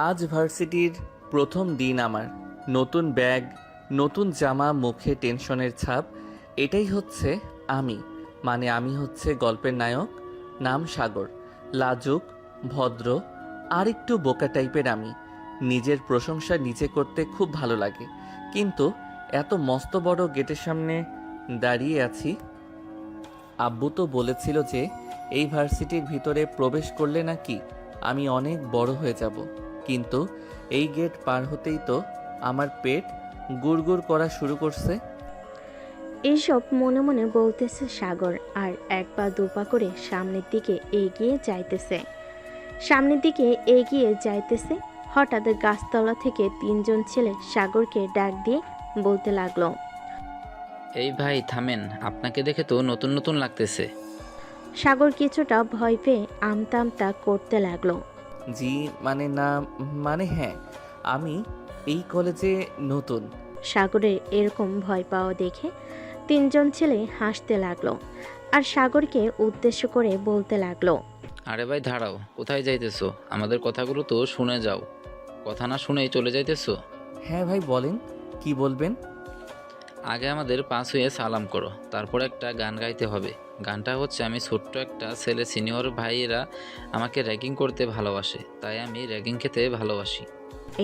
আজ ভার্সিটির প্রথম দিন আমার। নতুন ব্যাগ, নতুন জামা, মুখে টেনশনের ছাপ। এটাই হচ্ছে আমি। মানে আমি হচ্ছে গল্পের নায়ক। নাম সাগর। লাজুক, ভদ্র, আর একটু বোকা টাইপের আমি। নিজের প্রশংসা নিজে করতে খুব ভালো লাগে। কিন্তু এত মস্ত বড় গেটের সামনে দাঁড়িয়ে আছি। আব্বু তো বলেছিল যে এই ভার্সিটির ভিতরে প্রবেশ করলে নাকি আমি অনেক বড় হয়ে যাব। কিন্তু এই গেট পার হতেই তো আমার পেট গুড়গুড় করা শুরু করছে। এইসব মনে মনে বলতেছে সাগর, আর এক পা দু পা করে সামনের দিকে এগিয়ে যাইতেছে। হঠাৎ গাছতলা থেকে তিনজন ছেলে সাগরকে ডাক দিয়ে বলতে লাগলো। এই ভাই থামেন, আপনাকে দেখে তো নতুন নতুন লাগতেছে। সাগর কিছুটা ভয় পেয়ে আমতা আমতা করতে লাগলো। জি মানে না, মানে হ্যাঁ, আমি এই কলেজে নতুন। সাগরের এরকম ভয় পাওয়া দেখে তিনজন ছেলে হাসতে লাগলো আর সাগরকে উদ্দেশ্য করে বলতে লাগলো। আরে ভাই দাঁড়াও, কোথায় যাইতেছো? আমাদের কথাগুলো তো শুনে যাও। কথা না শুনেই চলে যাইতেছো? হ্যাঁ ভাই বলেন, কি বলবেন? আগে আমাদের পাস হয়ে সালাম করো, তারপর একটা গান গাইতে হবে। গানটা হচ্ছে, আমি ছোট্ট একটা ছেলে, সিনিয়র ভাইয়েরা আমাকে র্যাগিং করতে ভালোবাসে, তাই আমি র্যাগিং খেতে ভালোবাসি।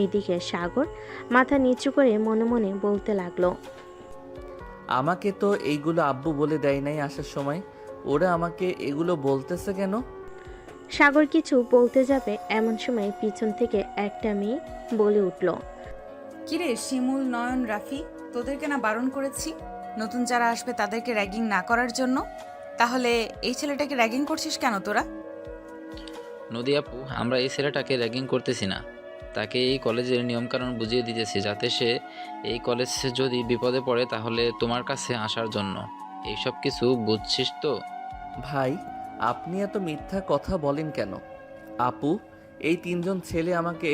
এইদিকে সাগর মাথা নিচু করে মনে মনে বলতে লাগলো। আমাকে তো এইগুলো আব্বু বলে দেয় নাই আসার সময়। ওরা আমাকে এগুলো বলতেছে কেন? সাগর কিছু বলতে যাবে এমন সময় পিছন থেকে একটা মেয়ে বলে উঠল। কিরে শিমুল, নয়ন, রাফি, তোদেরকে না বারণ করেছি নতুন যারা আসবে তাদেরকে র্যাগিং না করার জন্য? তাহলে এই ছেলেটাকে র্যাগিং করছিস কেন তোরা? নদী আপু, আমরা এই ছেলেটাকে র্যাগিং করতেছি না, তাকে এই কলেজের নিয়মকানুন বুঝিয়ে দিতেছি, যাতে সে এই কলেজে যদি বিপদে পড়ে তাহলে তোমার কাছে আসার জন্য। এইসব কিছু বুঝছিস তো? ভাই, আপনি এত মিথ্যা কথা বলেন কেন? আপু, এই তিনজন ছেলে আমাকে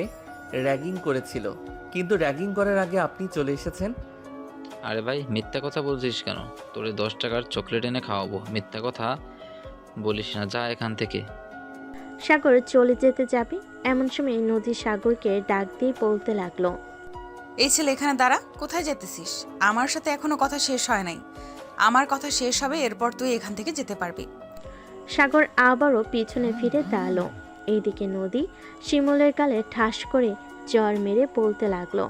র্যাগিং করেছিল, কিন্তু র্যাগিং করার আগে আপনি চলে এসেছেন। আরে ভাই, মিথ্যা কথা বলছিস কেন? তোরে 10 টাকার চকলেট এনে খাওয়াবো, মিথ্যা কথা বলিস না, যা এখান থেকে। সাগর চলে যেতে যাবে এমন সময় নদী সাগরকে ডাক দিয়ে বলতে লাগলো। এই ছেলে এখানে দাঁড়া, কোথায় যেতেছিস? আমার সাথে এখনো কথা শেষ হয় নাই। আমার কথা শেষ হবে, এরপর তুই এখান থেকে যেতে পারবি। সাগর আবারও পিছনে ফিরে দাঁড়ালো। এইদিকে নদী শিমুলের গালে ঠাস করে জ্বর মেরে বলতে লাগলো।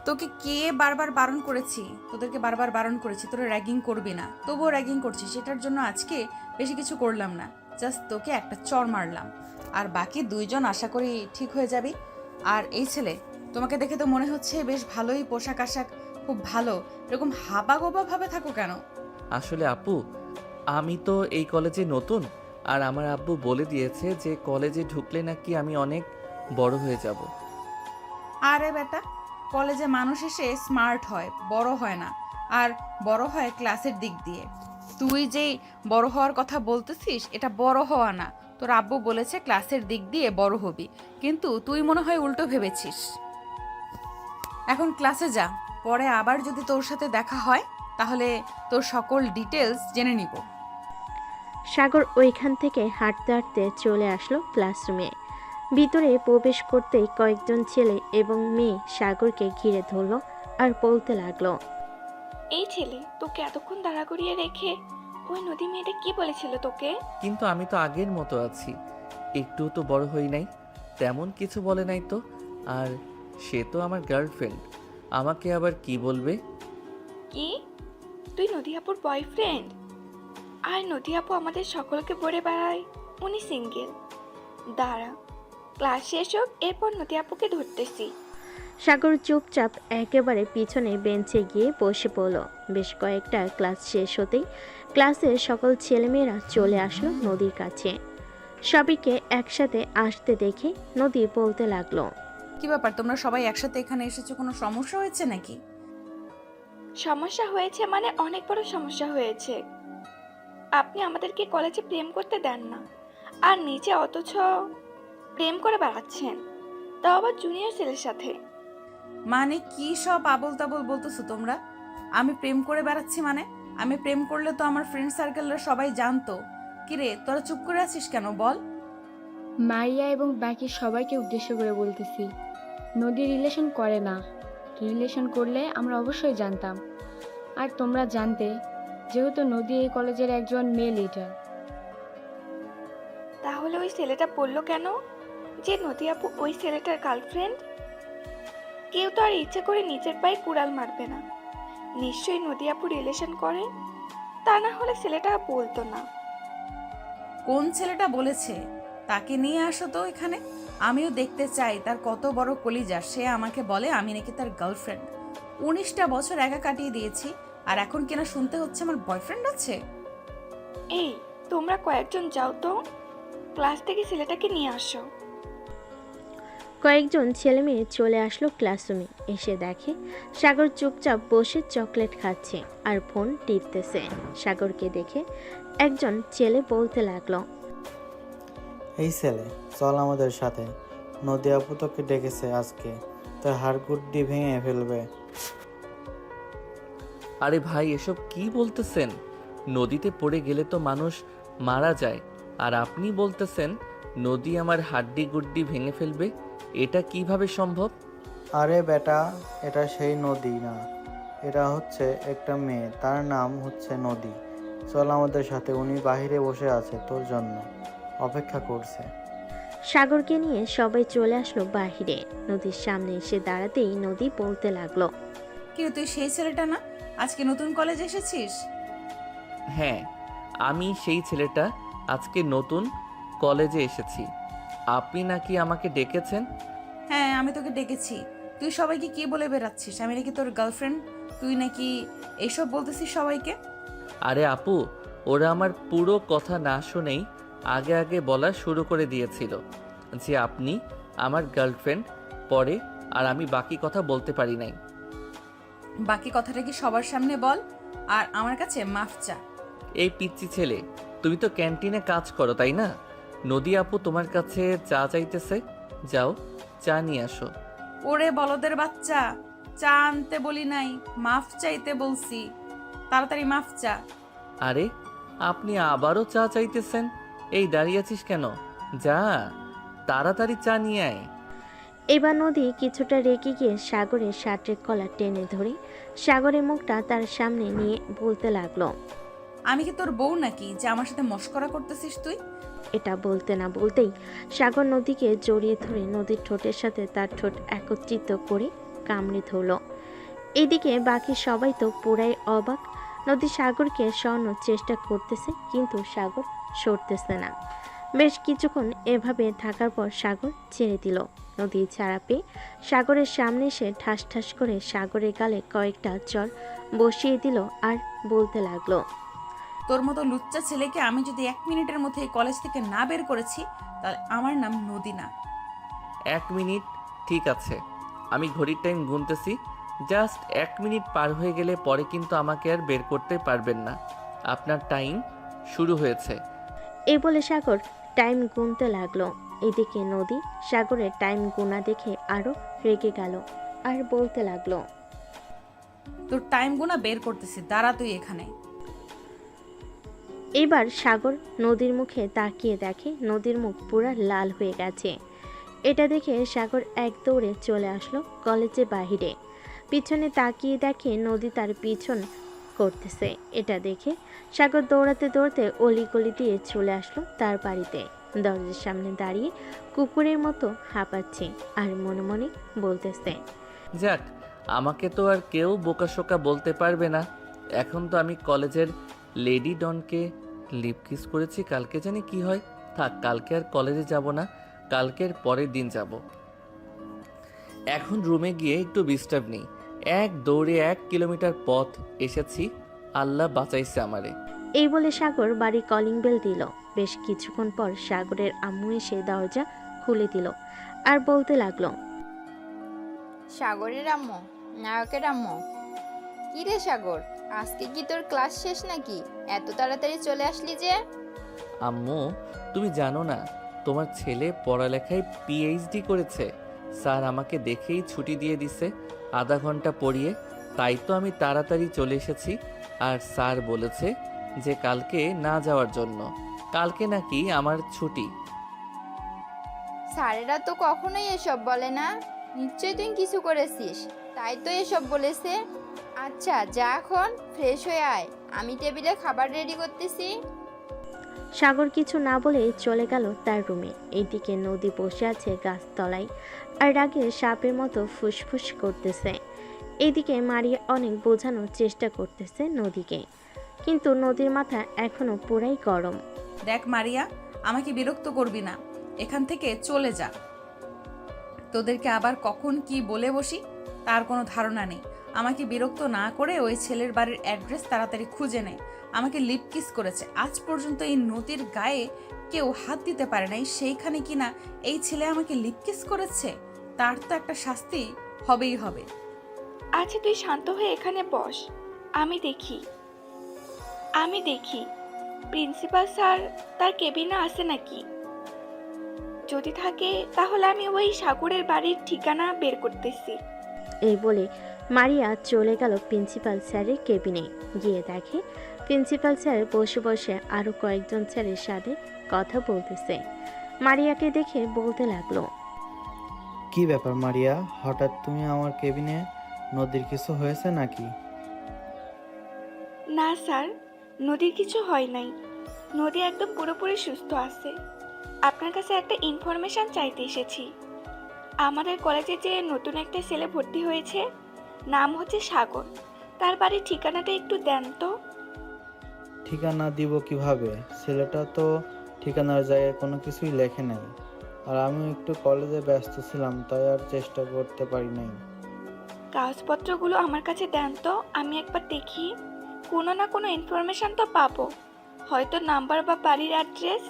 তোকে কে বারবার বারণ করেছি? তোদেরকে বারবার বারণ করেছি তোরা র্যাগিং করবি না, তবুও র্যাগিং করছিস। সেটার জন্য আজকে বেশি কিছু করলাম না, জাস্ট তোকে একটা চড় মারলাম। আর বাকি দুইজন আশা করি ঠিক হয়ে যাবি। আর এই ছেলে, তোমাকে দেখে তো মনে হচ্ছে বেশ ভালোই, পোশাক আশাক খুব ভালো, এরকম হাবা গোবা ভাবে থাকো কেন? আসলে আপু, আমি তো এই কলেজে নতুন। আর আমার আব্বু বলে দিয়েছে যে কলেজে ঢুকলে নাকি আমি অনেক বড় হয়ে যাব। আরে বেটা, কলেজে মানুষ এসে স্মার্ট হয়, বড় হয় না। আর বড় হয় ক্লাসের দিক দিয়ে। তুই যেই বড় হওয়ার কথা বলতেছিস, এটা বড় হওয়া না। তোর আব্বু বলেছে ক্লাসের দিক দিয়ে বড় হবি, কিন্তু তুই মনে হয় উল্টো ভেবেছিস। এখন ক্লাসে যা, পরে আবার যদি তোর সাথে দেখা হয় তাহলে তোর সকল ডিটেলস জেনে নিব। সাগর ওইখান থেকে হাঁটতে হাঁটতে চলে আসলো ক্লাসরুমে। ভিতরে প্রবেশ করতেই কয়েকজন ছেলে এবং মেয়ে সাগরকে ঘিরে ধরলো আর বলতে লাগলো। এই ছেলে, তোকে এতক্ষণ দাঁড়া করিয়ে রেখে ওই নদী মেয়েটা কি বলেছিল তোকে? কিন্তু আমি তো আগের মতো আছি, একটু তো বড় হই নাই। তেমন কিছু বলে নাই তো। আর সে তো আমার গার্লফ্রেন্ড, আমাকে আবার কি বলবে? কি? তুই নদী আপুর বয়ফ্রেন্ড? আর নদী আপু আমাদের সকলকে বলে বেড়ায় উনি সিঙ্গেল। দাঁড়া, ক্লাস শেষ হোক, এরপর নদী আপুকে ধরতেছি। সাগর চুপচাপ একেবারে পিছনে বেঞ্চে গিয়ে বসে পড়ল। বেশ কয়েকটা ক্লাস শেষ হতেই ক্লাসের সকল ছেলেমেয়েরা চলে আসলো নদীর কাছে। সবাইকে একসাথে আসতে দেখে নদী বলতে লাগলো। কি ব্যাপার, তোমরা সবাই একসাথে এখানে এসেছো? কোনো সমস্যা হয়েছে নাকি? সমস্যা হয়েছে মানে অনেক বড় সমস্যা হয়েছে। আপনি আমাদেরকে কলেজে প্রেম করতে দেন না, আর নিচে অথচ প্রেম করে বেড়াচ্ছেন, তাও আবার জুনিয়র ছেলের সাথে। মানে কি সব আবোল তাবোল বলতেছো তোমরা? আমি প্রেম করে বেড়াচ্ছি মানে? আমি প্রেম করলে তো আমার ফ্রেন্ড সার্কেলরা সবাই জানতো। কিরে তোরা চুপ করে আছিস কেন বল? মারিয়া এবং বাকি সবাইকে উদ্দেশ্য করে বলতেছি, নদী রিলেশন করে না। রিলেশন করলে আমরা অবশ্যই জানতাম। আর তোমরা জানতে, যেহেতু নদী এই কলেজের একজন মেয়ে লিডার। তাহলে ওই ছেলেটা বললো কেন যে নদী আপু ওই ছেলেটার গার্লফ্রেন্ড? কেউ তো আর ইচ্ছে করে নিজের পায়ে কুড়াল মারবে না। নিশ্চয়ই নদী আপু রিলেশন করে, তা না হলে ছেলেটা বলতো না। কোন ছেলেটা বলেছে? তাকে নিয়ে আসো তো এখানে, আমিও দেখতে চাই তার কত বড় কলিজা। সে আমাকে বলে আমি নাকি তার গার্লফ্রেন্ড। 19টা বছর একা কাটিয়ে দিয়েছি, আর এখন কিনা শুনতে হচ্ছে আমার বয়ফ্রেন্ড আছে। এই তোমরা কয়েকজন যাও তো, ক্লাস থেকে ছেলেটাকে নিয়ে আসো। কয়েকজন ছেলে মেয়ে চলে আসলো ক্লাসরুমে। এসে দেখে সাগর চুপচাপ বসে চকলেট খাচ্ছে আর ফোন টিপতেছে। সাগরকে দেখে একজন ছেলে বলতে লাগলো, এই ছেলে, চল আমাদের সাথে। নদী আপু তোকে ডেকেছে আজকে, তোর হাড়গুড্ডি ভেঙে ফেলবে। আরে ভাই, এসব কি বলতেছেন? নদীতে পড়ে গেলে তো মানুষ মারা যায়, আর আপনি বলতেছেন নদী আমার হাড্ডি গুড্ডি ভেঙে ফেলবে? এটা কিভাবে সম্ভব? আরে বেটা, এটা সেই নদী না, এটা হচ্ছে একটা মেয়ে, তার নাম হচ্ছে নদী। চল আমাদের সাথে, উনি বাহিরে বসে আছে, তোর জন্য অপেক্ষা করছে। সাগরকে নিয়ে সবাই চলে আসলো বাহিরে। নদীর সামনে এসে দাঁড়াতেই নদী বলতে লাগলো, কিন্তু তুই সেই ছেলেটা না, আজকে নতুন কলেজে এসেছিস? হ্যাঁ, আমি সেই ছেলেটা, আজকে নতুন কলেজে এসেছি। আপনি নাকি আমাকে ডেকেছেন? হ্যাঁ, আমি তোকে ডেকেছি। তুই সবাইকে কি বলে বেড়াচ্ছিস? আমি নাকি তোর গার্লফ্রেন্ড? তুই নাকি এইসব বলতেছিস সবাইকে? আরে আপু, ওরা আমার পুরো কথা না শুনেই আগে আগে বলা শুরু করে দিয়েছিল যে আপনি আমার গার্লফ্রেন্ড। পরে আর আমি বাকি কথা বলতে পারি নাই। বাকি কথাটা কি সবার সামনে বল, আর আমার কাছে মাফ চা। এই পিচ্চি ছেলে, তুমি তো ক্যান্টিনে কাজ করো তাই না? নদী আপু তোমার কাছে চা চাইতেছে, যাও চা নিয়ে আসো। ওরে বলদের বাচ্চা, চা আনতে বলি নাই, মাফ চাইতে বলছি। তাড়াতাড়ি মাফ চা। আরে, আপনি আবারও চা চাইতেছেন? এই দাঁড়িয়ে আছিস কেন? যা তাড়াতাড়ি চা নিয়ে আয়। এবার নদী কিছুটা রেগে গিয়ে সাগরের শার্টের কলার টেনে ধরে সাগরের মুখটা তার সামনে নিয়ে বলতে লাগলো, আমি কি তোর বউ নাকি যে আমার সাথে মস্করা করতেছিস তুই? এটা বলতে না বলতেই সাগর নদীকে জড়িয়ে ধরে নদীর ঠোঁটের সাথে তার ঠোঁট একত্রিত করে কামড়ে ধরল। এদিকে বাকি সবাই তো পুরাই অবাক। নদী সাগরকে সরানোর চেষ্টা করতেছে, কিন্তু সাগর সরতেছে না। বেশ কিছুক্ষণ এভাবে থাকার পর সাগর ছেড়ে দিল। নদী ছাড়া পেয়ে সাগরের সামনে এসে ঠাস ঠাস করে সাগরের গালে কয়েকটা চর বসিয়ে দিল আর বলতে লাগলো, তোর মতো লুচ্চা ছেলেকে আমি যদি 1 মিনিটের মধ্যে এই কলেজ থেকে না বের করেছি, তাহলে আমার নাম নদী না। 1 মিনিট? ঠিক আছে, আমি ঘড়ির টাইম গুনতেছি। জাস্ট 1 মিনিট পার হয়ে গেলে পরে কিন্তু আমাকে আর বের করতে পারবেন না। আপনার টাইম শুরু হয়েছে। এই বলে সাগর টাইম গুনতে লাগলো। এদিকে নদী সাগরের টাইম গোনা দেখে আরো রেগে গেল আর বলতে লাগলো, তোর টাইম গুনা বের করতেছি, দাঁড়া তুই এখানে। এবার সাগর নদীর মুখে তাকিয়ে দেখে নদীর মুখ পুরা লাল হয়ে গেছে। এটা দেখে সাগর এক দৌড়ে চলে আসলো কলেজের বাহিরে। পিছনে তাকিয়ে দেখে নদী তার পিছন করতেছে। এটা দেখে সাগর দৌড়াতে দৌড়াতে অলিগলি দিয়ে চলে আসলো তার বাড়িতে। দরজার সামনে দাঁড়িয়ে কুকুরের মতো হাঁপাচ্ছে আর মনে মনে বলতেছে, যাক, আমাকে তো আর কেউ বোকাশোকা বলতে পারবে না। এখন তো আমি কলেজের লেডি ডনকে লিপ কিস করেছি, কালকে জানি কি হয়। থাক, কালকে আর কলেজে যাব না, কালকের পরের দিন যাব। এখন রুমে গিয়ে একটু বিশ্রাম নেই। এক দৌড়ে 1 কিলোমিটার পথ এসেছি, আল্লাহ বাঁচাইছে আমারে। এই বলে সাগর বাড়ি কলিং বেল দিল। বেশ কিছুক্ষণ পর সাগরের আম্মু এসে দরজা খুলে দিল আর বলতে লাগলো, সাগরের আম্মু, নায়কের আম্মু। কি রে সাগর, আজকে কি তোর ক্লাস শেষ নাকি? এত তাড়াতাড়ি চলে আসলি যে? আম্মু, তুমি জানো না তোমার ছেলে পড়ালেখায় পিএইচডি করেছে। স্যার আমাকে দেখেই ছুটি দিয়ে দিছে আধা ঘন্টা পড়িয়ে। তাই তো আমি তাড়াতাড়ি চলে এসেছি। আর স্যার বলেছে যে কালকে না যাওয়ার জন্য। কালকে নাকি আমার ছুটি। স্যারেরা তো কখনোই এসব বলে না। নিশ্চয়ই তুই কিছু করেছিস, তাই তো এসব বলেছে। আচ্ছা যা, এখন ফ্রেশ হয়ে আয়, আমি টেবিলে খাবার রেডি করতেছি। সাগর কিছু না বলেই চলে গেল তার রুমে। এইদিকে নদী বসে আছে গাছতলায় আর রাগে সাপের মতো ফুসফুস করতেছে। এইদিকে মারিয়া অনেক বোঝানোর চেষ্টা করতেছে নদীকে, কিন্তু নদীর মাথা এখনো পুরাই গরম। দেখ মারিয়া, আমাকে বিরক্ত করবি না, এখান থেকে চলে যা। তোদেরকে আবার কখন কি বলে বসি তার কোনো ধারণা নেই। আমাকে বিরক্ত না করে ওই ছেলের বাড়ির অ্যাড্রেস তাড়াতাড়ি খুঁজে নে। আমাকে লিপ কিস করেছে, আজ পর্যন্ত এই নদীর গায়ে কেউ হাত দিতে পারে নাই, সেইখানে কিনা এই ছেলে আমাকে লিপ কিস করেছে। তার তো একটা শাস্তি হবেই হবে। আচ্ছা তুই শান্ত হয়ে এখানে বস, আমি দেখি প্রিন্সিপাল স্যার তার কেবিনে আছে নাকি। যদি থাকে তাহলে আমি ওই সাগরের বাড়ির ঠিকানা বের করতেছি। এই বলে মারিয়া চলে গেল প্রিন্সিপাল স্যারের কেবিনে। গিয়ে দেখে প্রিন্সিপাল স্যার বসে বসে আরো কয়েকজন স্যারের সাথে কথা বলতেছে। মারিয়াকে দেখে বলতে লাগলো, কি ব্যাপার মারিয়া, হঠাৎ তুমি আমার কেবিনে? নদীর কিছু হয়েছে নাকি? না স্যার, নদীর কিছু হয় নাই। নদী একদম পুরোপুরি সুস্থ আছে। আপনার কাছে একটা ইনফরমেশন চাইতে এসেছি। আমাদের কলেজে যে নতুন একটা ছেলে ভর্তি হয়েছে, নাম হচ্ছে সাগর, তার বাড়ির ঠিকানাটা একটু দেন তো। ঠিকানা দিব কিভাবে? ছেলেটা তো ঠিকানার জায়গায় কোনো কিছুই লেখে নাই, আর আমিও একটু কলেজে ব্যস্ত ছিলাম, তাই আর চেষ্টা করতে পারি নাই। কাগজপত্রগুলো আমার কাছে দেন তো, আমি একবার দেখি। কোনো না কোনো ইনফরমেশন তো পাবো, হয়তো নাম্বার বা বাড়ির অ্যাড্রেস।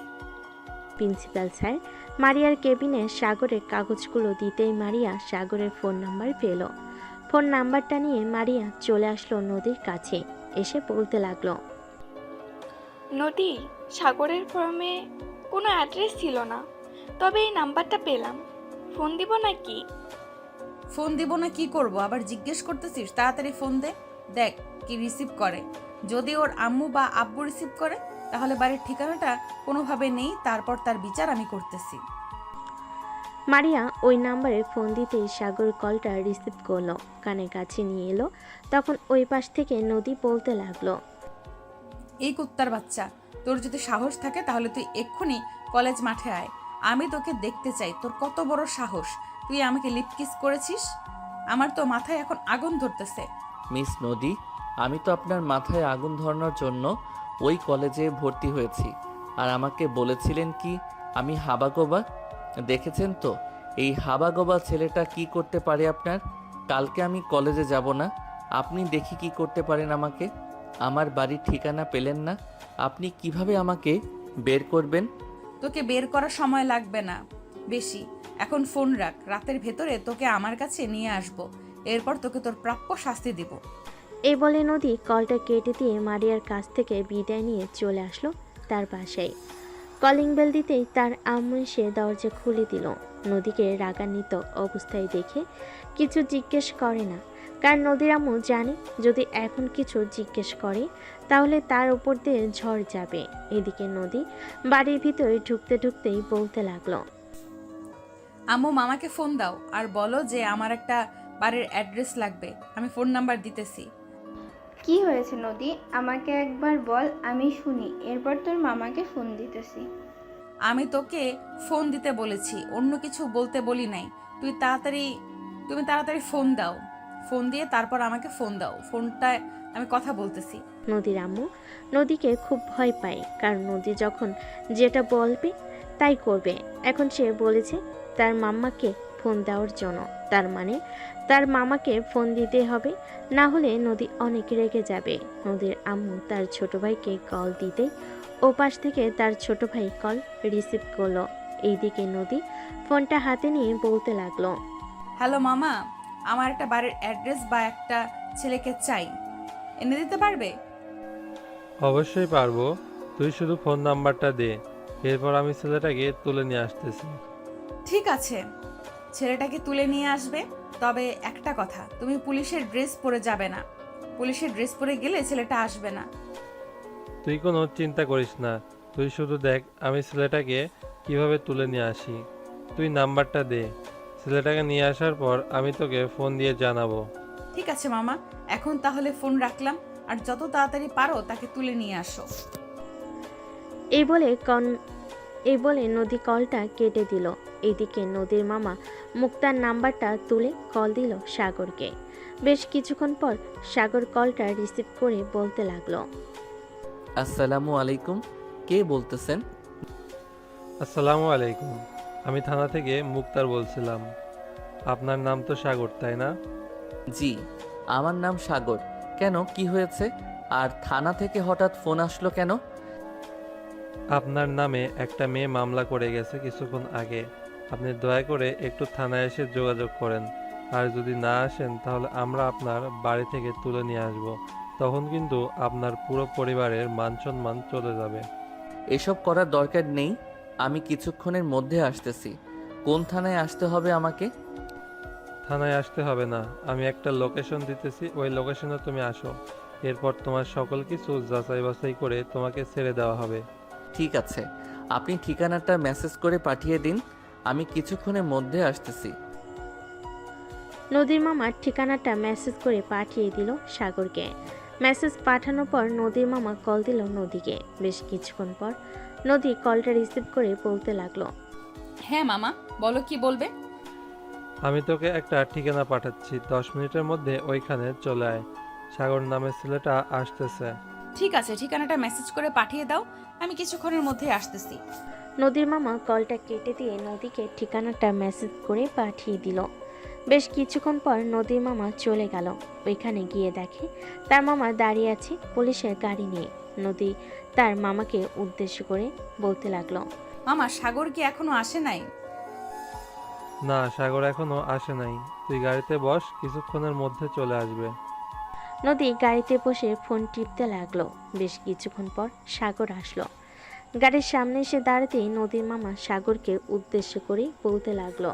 প্রিন্সিপাল স্যার মারিয়ার কেবিনে সাগরের কাগজগুলো দিতেই মারিয়া সাগরের ফোন নাম্বার পেল। ফোন নাম্বারটা নিয়ে মারিয়া চলে আসলো নদীর কাছে, এসে বলতে লাগলো, নদী, সাগরের ফর্মে কোনো অ্যাড্রেস ছিল না, তবে এই নাম্বারটা পেলাম। ফোন দিব নাকি? ফোন দিব না কি করব, আবার জিজ্ঞেস করতেছিস? তাড়াতাড়ি ফোন দে, দেখ কি রিসিভ করে। যদি ওর আম্মু বা আব্বু রিসিভ করে তাহলে বাড়ির ঠিকানাটা কোনোভাবে নেই, তারপর তার বিচার আমি করতেছি। মারিয়া ওই নাম্বারে ফোন দিতেই সাগর কলটা রিসিভ করলো, কানে কাছে নিয়ে এলো। তখন ওই পাশ থেকে নদী বলতে লাগলো, এই কুত্তার বাচ্চা, তোর যদি সাহস থাকে তাহলে তুই এক্ষুনি কলেজ মাঠে আয়, আমি তোকে দেখতে চাই। তোর কত বড় সাহস, তুই আমাকে লিপ কিস করেছিস? আমার তো মাথায় এখন আগুন ধরতেছে। মিস নদী, আমি তো আপনার মাথায় আগুন ধরানোর জন্য ওই কলেজে ভর্তি হয়েছি। আর আমাকে বলেছিলেন কি আমি হাবাগোবা? দেখেছেন তো এই হাবাগোবা ছেলেটা কি করতে পারে আপনার। কালকে আমি কলেজে যাব না, আপনি দেখি কি করতে পারেন আমাকে। আমার বাড়ির ঠিকানা পেলেন না, আপনি কিভাবে আমাকে বের করবেন? তোকে বের করার সময় লাগবে না বেশি, এখন ফোন রাখ, রাতের ভেতরে তোকে আমার কাছে নিয়ে আসবো, এরপর তোকে তোর প্রাপ্য শাস্তি দিব। এই বলে নদী কলটা কেটে দিয়ে মারিয়ার কাছ থেকে বিদায় নিয়ে চলে আসলো তার বাসায়। কলিং বেল দিতেই তার আম্মু এসে দরজা খুলে দিল। নদীকে রাগান্বিত অবস্থায় দেখে কিছু জিজ্ঞেস করে না, কারণ নদীর আম্মু জানে যদি এখন কিছু জিজ্ঞেস করে তাহলে তার উপর দিয়ে ঝড় যাবে। এদিকে নদী বাড়ির ভিতরে ঢুকতে ঢুকতেই বলতে লাগলো, আম্মু মামাকে ফোন দাও আর বলো যে আমার একটা বাড়ির অ্যাড্রেস লাগবে, আমি ফোন নাম্বার দিতেছি। কি হয়েছে নদী, আমাকে একবার বল, আমি শুনি, এরপর তোর মামাকে ফোন দিতেছি। আমি তোকে ফোন দিতে বলেছি, অন্য কিছু বলতে বলি নাই। তুমি তাড়াতাড়ি ফোন দাও, ফোন দিয়ে তারপর আমাকে ফোন দাও, ফোনটায় আমি কথা বলতেছি। নদীর আম্মু নদীকে খুব ভয় পায়, কারণ নদী যখন যেটা বলবে তাই করবে। এখন সে বলেছে তার মাম্মাকে ফোন দেওয়ার জন্য, তার মানে তার মামাকে ফোন দিতে হবে, না হলে নদী অনেক রেগে যাবে। নদীর আম্মু তার ছোট ভাইকে কল দিতেই ওপাশ থেকে তার ছোট ভাই কল রিসিভ করলো। এইদিকে নদী ফোনটা হাতে নিয়ে বলতে লাগলো, হ্যালো মামা, আমার একটা বাড়ির অ্যাড্রেস বা একটা ছেলেকে চাই, এনে দিতে পারবে? অবশ্যই পারবো, তুই শুধু ফোন নাম্বারটা দে, এরপর আমি ছেলেটাকে তুলে নিয়ে আসতেছি। ঠিক আছে, ছেলেটাকে তুলে নিয়ে আসবে, তবে একটা কথা, তুমি পুলিশের ড্রেস পরে যাবে না। পুলিশের ড্রেস পরে গেলে ছেলেটা আসবে না। তুই কোনো চিন্তা করিস না, তুই শুধু দেখ আমি ছেলেটাকে কিভাবে তুলে নিয়ে আসি। তুই নাম্বারটা দে, ছেলেটাকে নিয়ে আসার পর আমি তোকে ফোন দিয়ে জানাবো। ঠিক আছে মামা, এখন তাহলে ফোন রাখলাম, আর যত তাড়াতাড়ি পারো তাকে তুলে নিয়ে আসো। এই বলে নদী কলটা কেটে দিল। এদিকে নদীর মামা মুক্তার নাম্বারটা তুলে কল দিল সাগরকে। বেশ কিছুক্ষণ পর সাগর কলটা রিসিভ করে বলতে লাগলো, আসসালামু আলাইকুম, কে বলতেছেন? আসসালামু আলাইকুম, আমি থানা থেকে মুক্তার বলছিলাম। আপনার নাম তো সাগর, তাই না? জি, আমার নাম সাগর। কেন, কি হয়েছে? আর থানা থেকে হঠাৎ ফোন আসলো কেন? আপনার নামে একটা মেয়ে মামলা করে গেছে কিছুক্ষণ আগে। আপনি দয়া করে একটু থানায় এসে যোগাযোগ করেন, আর যদি না আসেন তাহলে আমরা আপনার বাড়ি থেকে তুলে নিয়ে আসব। তখন কিন্তু আপনার পুরো পরিবারের মান সম্মান চলে যাবে। এসব করার দরকার নেই, আমি কিছুক্ষণের মধ্যে আসতেছি। কোন থানায় আসতে হবে আমাকে? থানায় আসতে হবে না, আমি একটা লোকেশন দিতেছি, ওই লোকেশনে তুমি আসো। এরপর তোমার সকল কিছু যাচাই বাছাই করে তোমাকে ছেড়ে দেওয়া হবে। ঠিক আছে, আপনি ঠিকানাটা মেসেজ করে পাঠিয়ে দিন, আমি কিছুক্ষণের মধ্যে আসতেছি। নদীর মামা ঠিকানাটা মেসেজ করে পাঠিয়ে দিল সাগরকে। মেসেজ পাঠানোর পর নদীর মামা কল দিল নদীকে। বেশ কিছুক্ষণ পর নদী কলটা রিসিভ করে বলতে লাগলো, হ্যাঁ মামা, বলো কি বলবে। আমি তোকে একটা ঠিকানা পাঠাচ্ছি, 10 মিনিটের মধ্যে ওইখানে চলে আয়। সাগর নামের ছেলেটা আসতেছে। ঠিক আছে, ঠিকানাটা মেসেজ করে পাঠিয়ে দাও, আমি কিছুক্ষণের মধ্যে আসতেছি। নদীর মামা কলটা কেটে দিয়ে নদীকে ঠিকানাটা মেসেজ করে পাঠিয়ে দিল। বেশ কিছুক্ষণ পর নদীর মামা চলে গেল। ওইখানে গিয়ে দেখে তার মামা দাঁড়িয়ে আছে পুলিশের গাড়ি নিয়ে। নদী তার মামাকে উদ্দেশ্য করে বলতে লাগলো, মামা, সাগর কি এখনো আসে নাই? না, সাগর এখনো আসে নাই। তুই গাড়িতে বস, কিছুক্ষণের মধ্যে চলে আসবে। নদী গাড়িতে বসে ফোন টিপতে লাগলো। বেশ কিছুক্ষণ পর সাগর আসলো। গাড়ির সামনে এসে দাঁড়াতেই নদীর মামা সাগরকে উদ্দেশ্য করে বলতে লাগলো,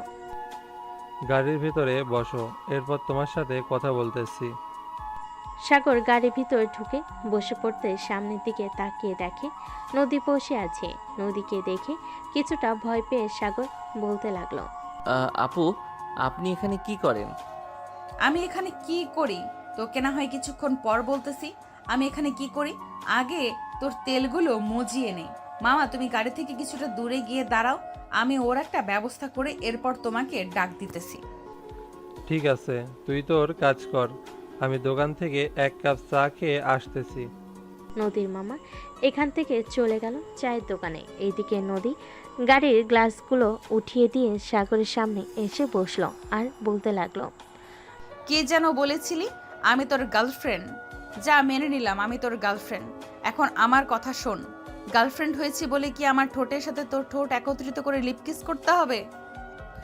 গাড়ির ভিতরে বসো, এরপর তোমার সাথে কথা বলতেছি। সাগর গাড়ির ভিতরে ঢুকে বসে পড়তে সামনের দিকে তাকিয়ে দেখে নদী বসে আছে। নদীকে দেখে কিছুটা ভয় পেয়ে সাগর বলতে লাগলো, আপু, আপনি এখানে কি করেন? আমি এখানে কি করি তোকে না হয় কিছুক্ষণ পর বলতেছি। আমি এখানে কি করি, আগে তোর তেলগুলো মজিয়ে নেই। মামা, তুমি গাড়ি থেকে কিছুটা দূরে গিয়ে দাঁড়াও, আমি ওর একটা ব্যবস্থা করে এরপর তোমাকে ডাক দিতেছি। ঠিক আছে, তুই তোর কাজ কর, আমি দোকান থেকে 1 কাপ চা খেয়ে আসতেছি। নদীর মামা এখান থেকে চলে গেল চায়ের দোকানে। এইদিকে নদী গাড়ির গ্লাসগুলো উঠিয়ে দিয়ে সাগরের সামনে এসে বসলো আর বলতে লাগলো, কে যেন বলেছিলি আমি তোর গার্লফ্রেন্ড? যা, মেনে নিলাম আমি তোর গার্লফ্রেন্ড। এখন আমার কথা শোন, গার্লফ্রেন্ড হয়েছি বলে কি আমার ঠোঁটের সাথে তোর ঠোঁট একত্রিত করে লিপকিস করতে হবে?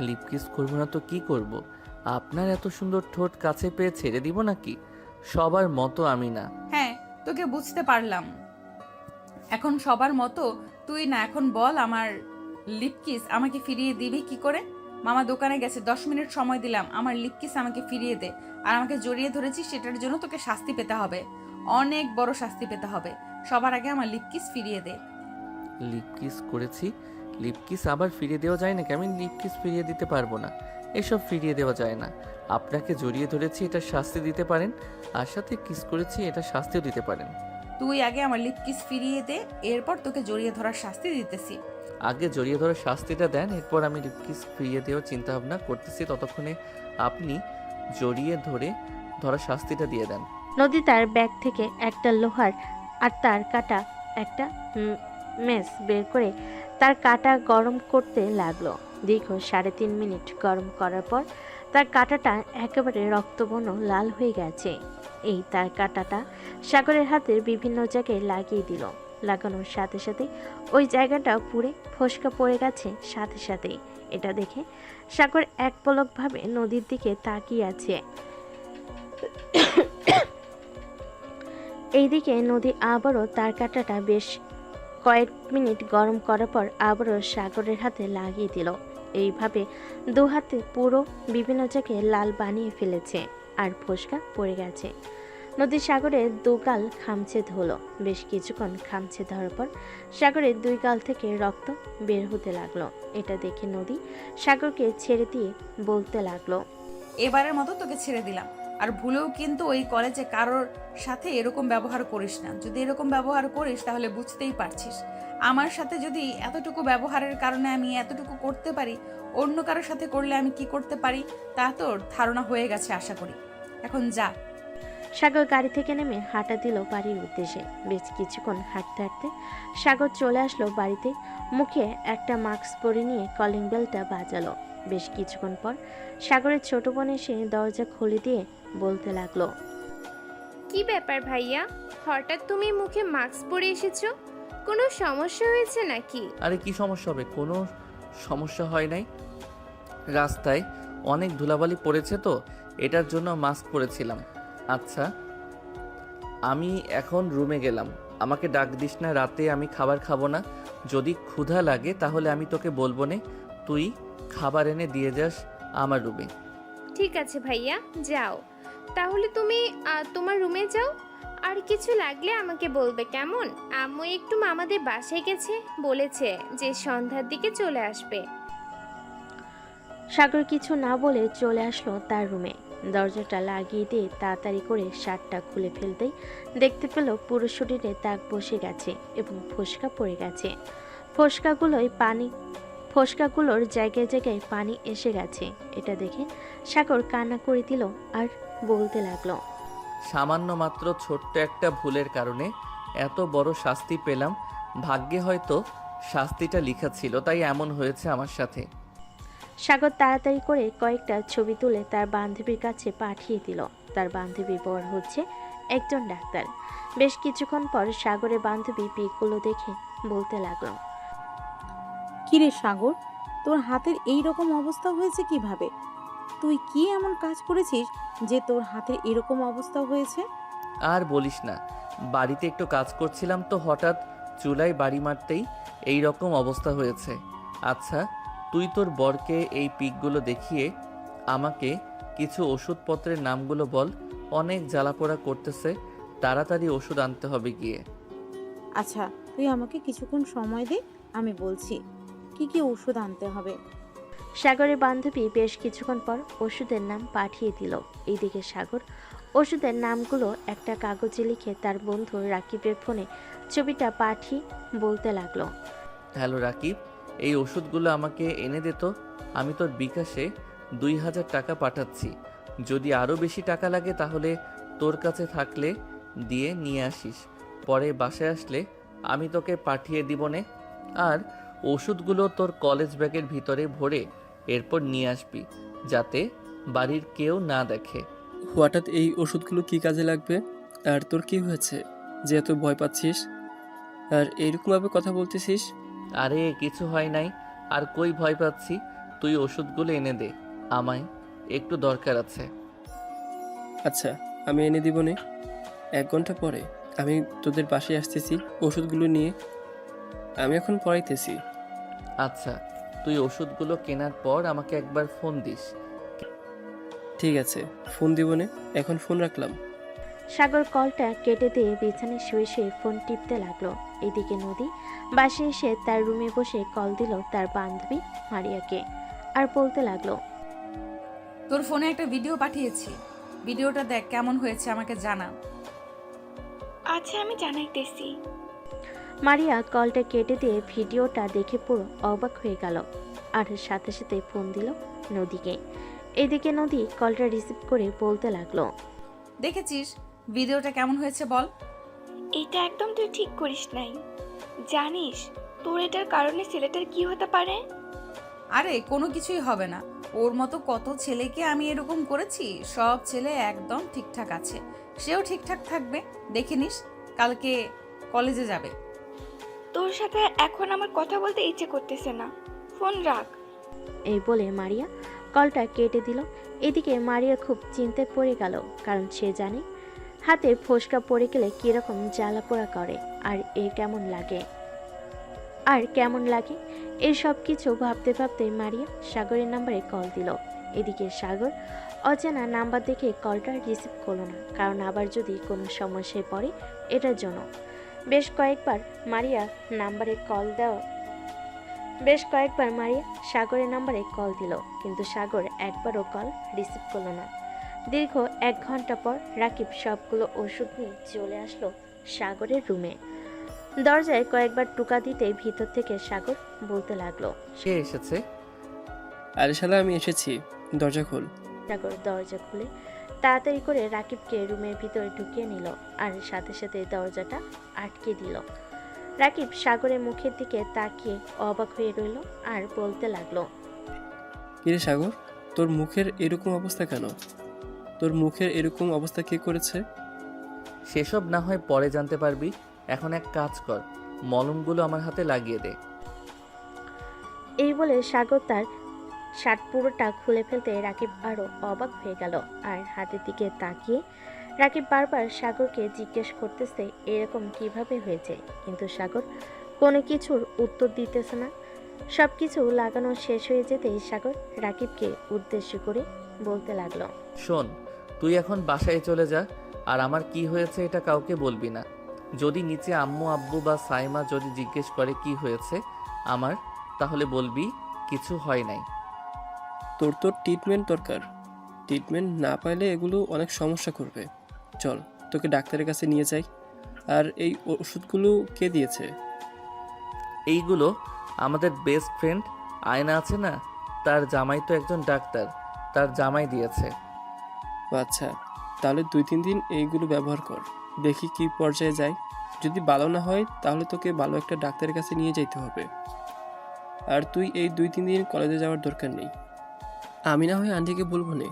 লিপকিস করবো না তো কি করব? আপনার এত সুন্দর ঠোঁট কাছে পেয়ে ছেড়ে দিব নাকি? সবার মতো আমি না। হ্যাঁ, তোকে বুঝতে পারলাম। এখন সবার মতো তুই না, এখন বল আমার লিপকিস আমাকে ফিরিয়ে দিবি কি করে? মামা দোকানে গেছে, 10 মিনিট সময় দিলাম, আমার লিপকিস আমাকে ফিরিয়ে দে। আর আমাকে জড়িয়ে ধরেছিস, সেটার জন্য তোকে শাস্তি পেতে হবে, অনেক বড় শাস্তি পেতে হবে। সবার আগে আমার লিপকিস ফিরিয়ে দে। লিপকিস করেছি, লিপকিস আবার ফিরিয়ে দেওয়া যায় নাকি? আমি লিপকিস ফিরিয়ে দিতে পারবো না, এসব ফিরিয়ে দেওয়া যায় না। আপনাকে জড়িয়ে ধরেছি, এটা শাস্তি দিতে পারেন, আর সাথে কিস করেছি, এটা শাস্তিও দিতে পারেন। তুই আগে আমার লিপকিস ফিরিয়ে দে, এরপর তোকে জড়িয়ে ধরার শাস্তি দিতেছি। আগে জড়িয়ে ধরার শাস্তিটা দেন, এরপর আমি লিপকিস ফিরিয়ে দেওয়ার চিন্তা ভাবনা করতেছি। ততক্ষণে আপনি জড়িয়ে ধরার শাস্তিটা দিয়ে দেন। নদী তার ব্যাগ থেকে একটা লোহার আর তার কাটা একটা মেস বের করে তার কাটা গরম করতে লাগলো। দীর্ঘ 3.5 মিনিট গরম করার পর তার কাটাটা একেবারে রক্তবর্ণ লাল হয়ে গেছে। এই তার কাটাটা সাগরের হাতের বিভিন্ন জায়গায় লাগিয়ে দিল। লাগানোর সাথে সাথে ওই জায়গাটা পুড়ে ফোসকা পড়ে গেছে সাথে সাথেই। এটা দেখে সাগর এক পলকভাবে নদীর দিকে তাকিয়ে আছে। এইদিকে নদী আবারও তার কাঁটাটা বেশ কয়েক মিনিট গরম করার পর আবারও সাগরের হাতে লাগিয়ে দিল। এইভাবে 2 হাতে পুরো বিভিন্ন জায়গায় লাল বানিয়ে ফেলেছে আর ফোসকা পড়ে গেছে। নদী সাগরের দুগাল খামচে ধরলো। বেশ কিছুক্ষণ খামচে ধরার পর সাগরের দুই গাল থেকে রক্ত বের হতে লাগলো। এটা দেখে নদী সাগরকে ছেড়ে দিয়ে বলতে লাগলো, এবারের মতো তোকে ছেড়ে দিলাম, আর ভুলেও কিন্তু ওই কলেজে কারোর সাথে এরকম ব্যবহার করিস না। যদি এরকম ব্যবহার করিস তাহলে বুঝতেই পারছিস, আমার সাথে যদি এতটুকু ব্যবহারের কারণে আমি এতটুকু করতে পারি, অন্য কারোর সাথে করলে আমি কি করতে পারি তা তোর ধারণা হয়ে গেছে আশা করি। এখন যা। সাগর গাড়ি থেকে নেমে হাঁটা দিল বাড়ির উদ্দেশ্যে। বেশ কিছুক্ষণ হাঁটতে হাঁটতে সাগর চলে আসলো বাড়িতে। মুখে একটা মাস্ক পরে নিয়ে কলিং বেলটা বাজালো। বেশ কিছুক্ষণ পর সাগরের ছোট বোন এসে দরজা খুলে দিয়ে বলতে লাগলো, কি ব্যাপার ভাইয়া, হঠাৎ তুমি মুখে মাস্ক পরে এসেছো? কোনো সমস্যা হয়েছে নাকি? আরে কি সমস্যা হবে? কোনো সমস্যা হয় নাই। রাস্তায় অনেক ধুলাবালি পড়েছে তো, এটার জন্য মাস্ক পরেছিলাম। আচ্ছা, আমি এখন রুমে গেলাম, আমাকে ডাক দিস না, রাতে আমি খাবার খাবো না। যদি ক্ষুধা লাগে তাহলে আমি তোকে বলবো নে, তুই খাবার এনে দিয়ে যাস আমার রুমে। ঠিক আছে ভাইয়া, যাও তাহলে তুমি তোমার রুমে যাও। আর কিছু লাগলে আমাকে বলবে, কেমন? আম্মু একটু মামাদের বাসায় গেছে, বলেছে যে সন্ধ্যার দিকে চলে আসবে। সাগর কিছু না বলে চলে আসলো তার রুমে। দরজাটা লাগিয়ে দিয়ে তাড়াতাড়ি করে শার্টটা খুলে ফেলতেই দেখতে পেল পুরো শরীরে দাগ বসে গেছে এবং ফোসকা পড়ে গেছে। ফোসকাগুলোর জায়গায় জায়গায় পানি এসে গেছে। এটা দেখে সাগর কান্না করে দিল আর বলতে লাগলো, সামান্য মাত্র ছোট্ট একটা ভুলের কারণে এত বড় শাস্তি পেলাম। ভাগ্যে হয়তো শাস্তিটা লেখা ছিল, তাই এমন হয়েছে আমার সাথে। সাগর তাড়াতাড়ি করে কয়েকটা ছবি তুলে তার বান্ধবীর কাছে পাঠিয়ে দিল। তার বান্ধবী বর হচ্ছে একজন ডাক্তার। বেশ কিছুক্ষণ পর সাগরের বান্ধবী পিকগুলো দেখে বলতে লাগলো, কিরে সাগর, তোর হাতের এই রকম অবস্থা হয়েছে কিভাবে? তুই কি এমন কাজ করেছিস যে তোর হাতের এরকম অবস্থা হয়েছে? আর বলিস না, বাড়িতে একটু কাজ করছিলাম তো হঠাৎ চুলায় বাড়ি মারতেই এই রকম অবস্থা হয়েছে। আচ্ছা, তুই তোর বরকে এই পিকগুলো দেখিয়ে আমাকে কিছু ওষুধপত্রের নামগুলো বল। অনেক জ্বালাপোড়া করতেছে, তাড়াতাড়ি ওষুধ আনতে হবে গিয়ে। আচ্ছা, তুই আমাকে কিছুক্ষণ সময় দে, আমি বলছি কি কি ওষুধ আনতে হবে। সাগরের বান্ধবী বেশ কিছুক্ষণ পর ওষুধের নাম পাঠিয়ে দিল। এইদিকে সাগর ওষুধের নামগুলো একটা কাগজে লিখে তার বন্ধু রাকিবের ফোনে ছবিটা পাঠিয়ে বলতে লাগলো, হ্যালো রাকিব, এই ওষুধগুলো আমাকে এনে দে তো। আমি তোর বিকাশে 2000 টাকা পাঠাচ্ছি। যদি আরও বেশি টাকা লাগে তাহলে তোর কাছে থাকলে দিয়ে নিয়ে আসিস। পরে বাসায় আসলে আমি তোকে পাঠিয়ে দিব নে। আর ওষুধগুলো তোর কলেজ ব্যাগের ভিতরে ভরে এরপর নিয়ে আসবি, যাতে বাড়ির কেউ না দেখে। হঠাৎ এই ওষুধগুলো কি কাজে লাগবে? আর তোর কি হয়েছে যে এত ভয় পাচ্ছিস আর এইরকমভাবে কথা বলতেছিস? আরে কিছু হয় নাই, আর কই ভয় পাচ্ছি। তুই ওষুধগুলো এনে দে, আমায় একটু দরকার আছে। আচ্ছা, আমি এনে দিব নে। 1 ঘন্টা পরে আমি তোদের বাসায় আসতেছি ওষুধগুলো নিয়ে। আমি এখন পড়াইতেছি। আচ্ছা, তুই ওষুধগুলো কেনার পর আমাকে একবার ফোন দিস। ঠিক আছে, ফোন দিব নে, এখন ফোন রাখলাম। সাগর কলটা কেটে দিয়ে বিছানায় শুয়ে শুয়ে ফোন টিপতে লাগলো। এদিকে নদী বাসায় এসে তার রুমে বসে কল দিল তার বান্ধবী মারিয়াকে আর বলতে লাগলো, তোর ফোনে একটা ভিডিও পাঠিয়েছি, ভিডিওটা দেখ কেমন হয়েছে, আমাকে জানা। আচ্ছা, আমি জানাইতেছি। মারিয়া কলটা কেটে দিয়ে ভিডিওটা দেখে পুরো অবাক হয়ে গেল আর সাথে সাথে ফোন দিল নদীকে। এদিকে নদী কলটা রিসিভ করে বলতে লাগলো, দেখেছিস ভিডিওটা কেমন হয়েছে বল? এটা একদম তুই ঠিক করিস নাই। জানিস তোর এটার কারণে ছেলেটার কি হতে পারে? আরে কোনো কিছুই হবে না, ওর মতো কত ছেলেকে আমি এরকম করেছি। সব ছেলে একদম ঠিকঠাক আছে, সেও ঠিকঠাক থাকবে। দেখে নিস, কালকে কলেজে যাবে। তোর সাথে এখন আমার কথা বলতে ইচ্ছে করতেছে না, ফোন রাখ। এই বলে মারিয়া কলটা কেটে দিল। এদিকে মারিয়া খুব চিন্তায় পড়ে গেল, কারণ সে জানে হাতে ফোসকা পড়ে গেলে কিরকম জ্বালা পোড়া করে আর কেমন লাগে এই সব কিছু ভাবতে ভাবতে মারিয়া সাগরের নাম্বারে কল দিল। এদিকে সাগর অচেনা নাম্বার দেখে কলটা রিসিভ করলো না, কারণ আবার যদি কোনো সমস্যায় পড়ে এটার জন্য। বেশ কয়েকবার মারিয়া সাগরের নাম্বারে কল দিল, কিন্তু সাগর একবারও কল রিসিভ করলো না। দীর্ঘ 1 ঘন্টা পর রাকিব সবগুলো ওষুধ নিয়ে চলে আসলো সাগরের রুমে। দরজায় কয়েকবার টোকা দিতে ভিতর থেকে সাগর বলতে লাগলো। সে এসেছে। আরে শালা, আমি এসেছি, দরজা খোল। সাগর দরজা খুলে তাড়াতাড়ি করে রাকিবকে রুমের ভিতরে ঢুকিয়ে নিল, আর সাথে সাথে দরজাটা আটকে দিল। রাকিব সাগরের মুখের দিকে তাকিয়ে অবাক হয়ে রইল আর বলতে লাগলো, কিরে সাগর, তোর মুখের এরকম অবস্থা কেন? তোর মুখের এরকম অবস্থা কে করেছে? সেসব না হয় পরে জানতে পারবি, এখন এক কাজ কর, মলমগুলো আমার হাতে লাগিয়ে দে। এই বলে সাগর তার শার্ট পুরোটা খুলে ফেলতে রাকিব আরও অবাক হয়ে গেল। আর হাতের দিকে তাকিয়ে রাকিব বারবার সাগরকে জিজ্ঞেস করতেছে এরকম কিভাবে হয়েছে, কিন্তু সাগর কোনো কিছুর উত্তর দিতেছে না। সব কিছু লাগানো শেষ হয়ে যেতেই সাগর রাকিবকে উদ্দেশ্য করে বলতে লাগলো, শোন, তুই এখন বাসায় চলে যা, আর আমার কি হয়েছে এটা কাউকে বলবি না। যদি নিচে আম্মু আব্বু বা সাইমা যদি জিজ্ঞেস করে কি হয়েছে আমার, তাহলে বলবি কিছু হয় নাই। তোর তো ট্রিটমেন্ট দরকার। ট্রিটমেন্ট না পাইলে এগুলো অনেক সমস্যা করবে। চল, তোকে ডাক্তারের কাছে নিয়ে যাই। আর এই ওষুধগুলো কে দিয়েছে? এইগুলো আমাদের বেস্ট ফ্রেন্ড আয়না আছে না, তার জামাই তো একজন ডাক্তার, তার জামাই দিয়েছে। ও আচ্ছা, তাহলে 2-3 দিন এইগুলো ব্যবহার কর, দেখি কি পর্যায়ে যায়। যদি ভালো না হয় তাহলে তোকে ভালো একটা ডাক্তারের কাছে নিয়ে যেতে হবে। আর তুই এই 2-3 দিন কলেজে যাওয়ার দরকার নেই। আমি না হয় আন্টিকে বলবো না,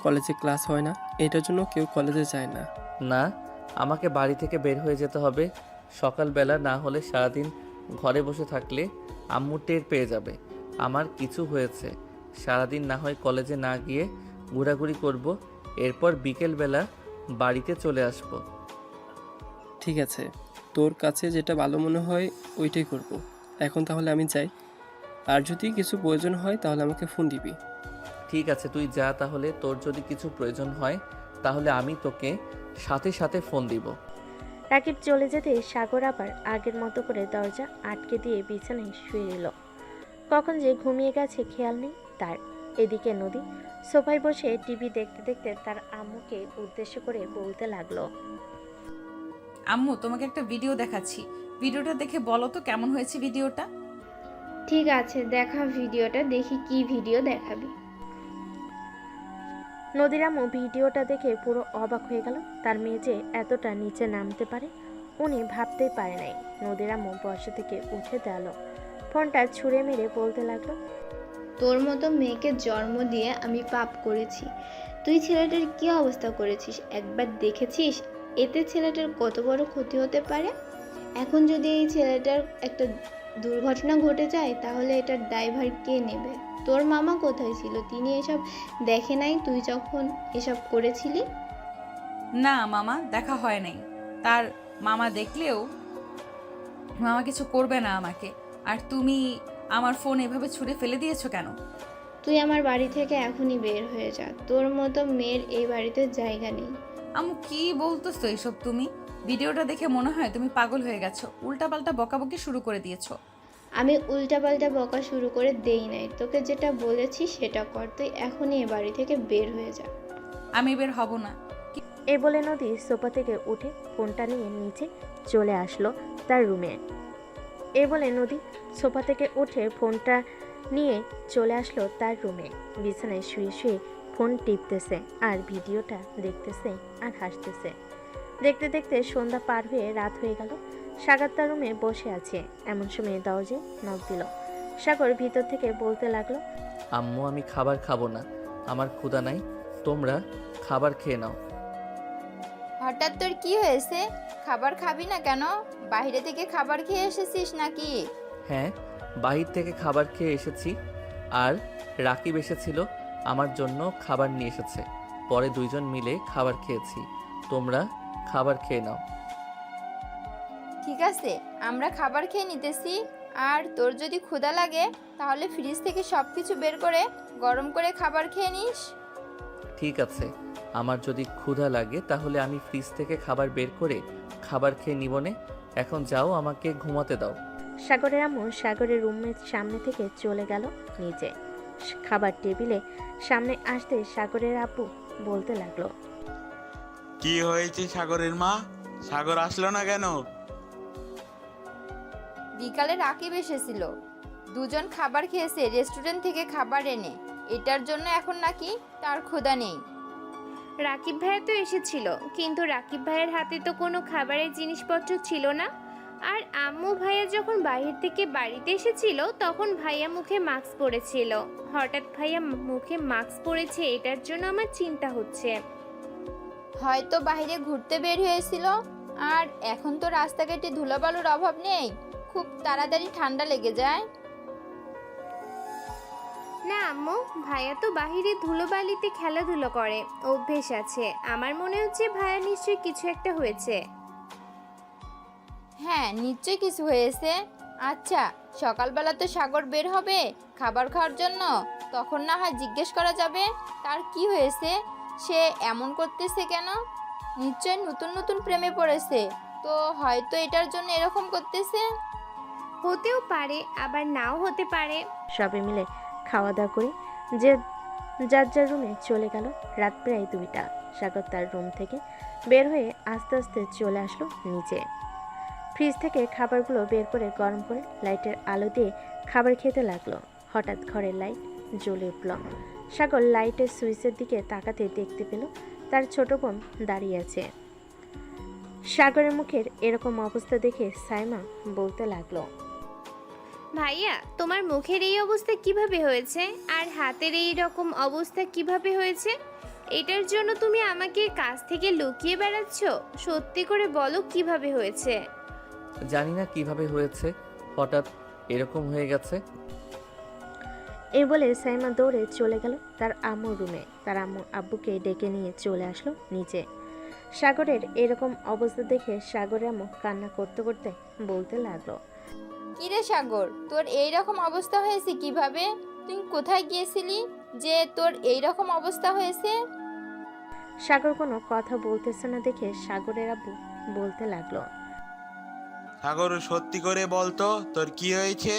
কলেজে ক্লাস হয় না, এটার জন্য কেউ কলেজে যায় না। না, আমাকে বাড়ি থেকে বের হয়ে যেতে হবে সকালবেলা, না হলে সারাদিন ঘরে বসে থাকলে আম্মু টের পেয়ে যাবে আমার কিছু হয়েছে। সারাদিন না হয় কলেজে না গিয়ে ঘোরাঘুরি করব, এরপর বিকেলবেলা বাড়িতে চলে আসব। ঠিক আছে, তোর কাছে যেটা ভালো মনে হয় ওইটাই করব। এখন তাহলে আমি যাই, আর যদি কিছু প্রয়োজন হয় তাহলে আমাকে ফোন দিবি। ঠিক আছে, তুই যা তাহলে। তোর যদি কিছু প্রয়োজন হয় তাহলে আমি তোকে সাথে সাথে ফোন দিব। রাকিব চলে যেতে সাগর আবার আগের মতো করে দরজা আটকে দিয়ে বিছানায় শুয়ে এলো। কখন যে ঘুমিয়ে গেছে খেয়াল নেই তার। এদিকে নদী সোফায় বসে টিভি দেখতে দেখতে তার আম্মুকে উদ্দেশ্য করে বলতে লাগলো, আম্মু, তোমাকে একটা ভিডিও দেখাচ্ছি, ভিডিওটা দেখে বলো তো কেমন হয়েছে ভিডিওটা। ঠিক আছে, দেখা ভিডিওটা, দেখি কি ভিডিও দেখাবি। নদীর আম্মু ভিডিওটা দেখে পুরো অবাক হয়ে গেল। তার মেয়ে যে এতটা নিচে নামতে পারে উনি ভাবতেই পারে নাই। নদীর আম্মু বসা থেকে উঠে দাঁড়ালো, ফোনটা ছুঁড়ে মেরে বলতে লাগলো, তোর মতো মেয়েকে জন্ম দিয়ে আমি পাপ করেছি। তুই ছেলেটার কি অবস্থা করেছিস একবার দেখেছিস? এতে ছেলেটার কত বড় ক্ষতি হতে পারে। এখন যদি এই ছেলেটার একটা দুর্ঘটনা ঘটে যায় তাহলে এটার দায়ভার কে নেবে? তোর মামা কোথায় ছিল? তিনি এসব দেখে নাই তুই যখন এসব করেছিলি? না মামা, দেখা হয় নাই। তার মামা দেখলেও মামা কিছু করবে না আমাকে। আর তুমি আমার ফোন এভাবে ছুঁড়ে ফেলে দিয়েছো কেন? তুই আমার বাড়ি থেকে এখনই বের হয়ে যা। তোর মতো মেয়ের এই বাড়িতে জায়গা নেই। আম্মু, কি বলতেছো এসব তুমি? ভিডিওটা দেখে মনে হয় তুমি পাগল হয়ে গেছো, উল্টাপাল্টা বকাবকি শুরু করে দিয়েছো। আমি উল্টাপাল্টা বকা শুরু করে দেই নাই, তোকে যেটা বলেছি সেটা কর। তুই এখনই এ বাড়ি থেকে বের হয়ে যা। আমি বের হব না। এ বলে নদী সোফা থেকে উঠে ফোনটা নিয়ে নিচে চলে আসলো তার রুমে। বিছানায় শুয়ে শুয়ে ফোন টিপতেছে আর ভিডিওটা দেখতেছে আর হাসতেছে। দেখতে দেখতে সন্ধ্যা পার হয়ে রাত হয়ে গেল। সাগর তার রুমে বসে আছে, এমন সময় দরজায় নক দিল। সাগর ভিতর থেকে বলতে লাগলো, আম্মু, আমি খাবার খাবো না, আমার ক্ষুধা নাই, তোমরা খাবার খেয়ে নাও। হঠাৎ তোর কি হয়েছে? খাবার খাবি না কেন? বাইরে থেকে খাবার খেয়ে এসেছিস নাকি? হ্যাঁ, বাহির থেকে খাবার খেয়ে এসেছি, আর রাকিব এসেছিল আমার জন্য খাবার নিয়ে এসেছে, পরে 2 জন মিলে খাবার খেয়েছি। তোমরা খাবার খেয়ে নাও। ঠিক আছে, আমরা খাবার খেয়ে নিতেছি। আর তোর যদি ক্ষুধা লাগে তাহলে ফ্রিজ থেকে সব কিছু বের করে গরম করে খাবার খেয়ে নিস। ঠিক আছে, আমার যদি ক্ষুধা লাগে তাহলে আমি ফ্রিজ থেকে খাবার বের করে খাবার খেয়ে নিবনে। এখন যাও, আমাকে ঘুমাতে দাও। সাগরের আম্মু সাগরের রুমের সামনে থেকে চলে গেল নিচে। খাবার টেবিলে সামনে আসতে সাগরের আব্বু বলতে লাগলো, কি হয়েছে সাগরের মা? সাগর আসলো না কেন? বিকালে রাকিব এসেছিল, দুজন খাবার খেয়েছে রেস্টুরেন্ট থেকে খাবার এনে। এটার জন্য এখন নাকি তার ক্ষুধা নেই। রাকিব ভাইয়া তো এসেছিল, কিন্তু রাকিব ভাইয়ের হাতে তো কোনো খাবারের জিনিসপত্র ছিল না। আর আম্মু ভাইয়া যখন বাইরে থেকে বাড়িতে এসেছিল তখন ভাইয়া মুখে মাস্ক পরেছিল। হঠাৎ ভাইয়া মুখে মাস্ক পরেছে, এটার জন্য আমার চিন্তা হচ্ছে। হয়তো বাইরে ঘুরতে বের হয়েছিল, আর এখন তো রাস্তাঘাটে ধুলাবালুর অভাব নেই, খুব তাড়াতাড়ি ঠান্ডা লেগে যায়। না আম্মু, ভাইয়া তো বাহিরে ধুলোবালিতে খেলাধুলো করে, অভ্যেস আছে। আমার মনে হচ্ছে ভাইয়া নিশ্চয়ই কিছু একটা হয়েছে। হ্যাঁ, নিশ্চয়ই কিছু হয়েছে। আচ্ছা, সকালবেলা তো সাগর বের হবে খাবার খাওয়ার জন্য, তখন না হয় জিজ্ঞেস করা যাবে তার কি হয়েছে, সে এমন করতেছে কেন। নিশ্চয়ই নতুন নতুন প্রেমে পড়েছে, তো হয়তো এটার জন্য এরকম করতেছে। হতেও পারে, আবার নাও হতে পারে। সবাই মিলে খাওয়া দাওয়া করে যে যার যার রুমে চলে গেল। রাত প্রায় 2টা। সাগর তার রুম থেকে বের হয়ে আস্তে আস্তে চলে আসলো নিচে। ফ্রিজ থেকে খাবারগুলো বের করে গরম করে লাইটের আলো দিয়ে খাবার খেতে লাগলো। হঠাৎ ঘরের লাইট জ্বলে উঠল। সাগর লাইটের সুইচের দিকে তাকাতে দেখতে পেল তার ছোট বোন দাঁড়িয়ে আছে। সাগরের মুখের এরকম অবস্থা দেখে সাইমা বলতে লাগলো, ভাইয়া, তোমার মুখের এই অবস্থা কিভাবে হয়েছে? আর হাতের এই রকম অবস্থা কিভাবে হয়েছে? এটার জন্য তুমি আমাকে কাছ থেকে লুকিয়ে বেড়াচ্ছ? সত্যি করে বলো কিভাবে হয়েছে? জানি না কিভাবে হয়েছে, হঠাৎ এরকম হয়ে গেছে। এই বলে সাইমা দৌড়ে চলে গেল তার আম্মুর রুমে। তার আম্মু আব্বুকে ডেকে নিয়ে চলে আসলো নিচে। সাগরের এরকম অবস্থা দেখে সাগরের আম্মু কান্না করতে করতে বলতে লাগলো, কিরে সাগর, তোর এই রকম অবস্থা হয়েছে কিভাবে? তুই কোথায় গিয়েছিলি যে তোর এই রকম অবস্থা হয়েছে? সাগর কোনো কথা বলতেছে না দেখে সাগরের আব্বু বলতে লাগলো, সাগর সত্যি করে বলতো তোর কি হয়েছে?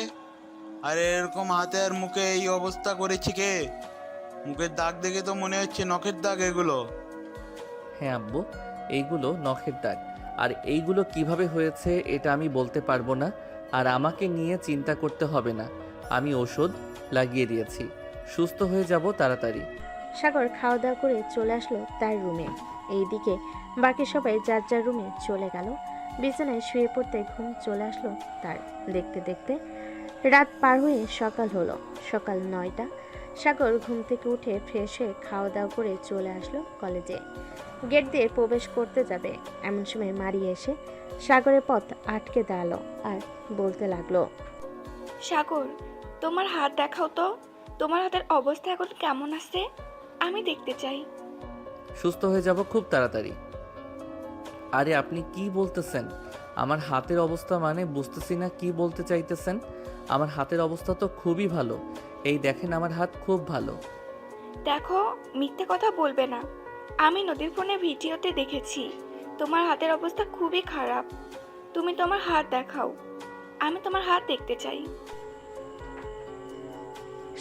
আর এরকম হাতে আর মুখে এই অবস্থা করেছে কে? মুখের দাগ দেখে তো মনে হচ্ছে নখের দাগ এগুলো। হ্যাঁ আব্বু, এইগুলো নখের দাগ। আর এইগুলো কিভাবে হয়েছে এটা আমি বলতে পারবো না। আর আমাকে নিয়ে চিন্তা করতে হবে না, আমি ওষুধ লাগিয়ে দিয়েছি, সুস্থ হয়ে যাব তাড়াতাড়ি। সাগর খাওয়া দাওয়া করে চলে আসলো তার রুমে। এইদিকে বাকি সবাই যার যার রুমে চলে গেল। বিছানায় শুয়ে পড়তে ঘুম চলে আসলো তার। দেখতে দেখতে রাত পার হয়ে সকাল হলো। সকাল 9টা। সাগর ঘুম থেকে উঠে ফ্রেশ হয়ে খাওয়া দাওয়া করে চলে আসলো কলেজে। গেট দিয়ে প্রবেশ করতে যাবে এমন সময় মারি এসে সাগরের পথ আটকে দাঁড়ালো আর বলতে লাগলো, সাগর, তোমার হাত দেখাও তো। তোমার হাতের অবস্থা এখন কেমন আছে? আমি দেখতে চাই। সুস্থ হয়ে যাব খুব তাড়াতাড়ি। আরে আপনি কি বলতেছেন? আমার হাতের অবস্থা মানে বুঝতেছি না কি বলতে চাইতেছেন। আমার হাতের অবস্থা তো খুবই ভালো, এই দেখেন আমার হাত খুব ভালো। দেখো, মিথ্যে কথা বলবে না। আমি নদীর ফোনে ভিডিওতে দেখেছি তোমার হাতের অবস্থা খুবই খারাপ। তুমি তোমার হাত দেখাও, আমি তোমার হাত দেখতে চাই।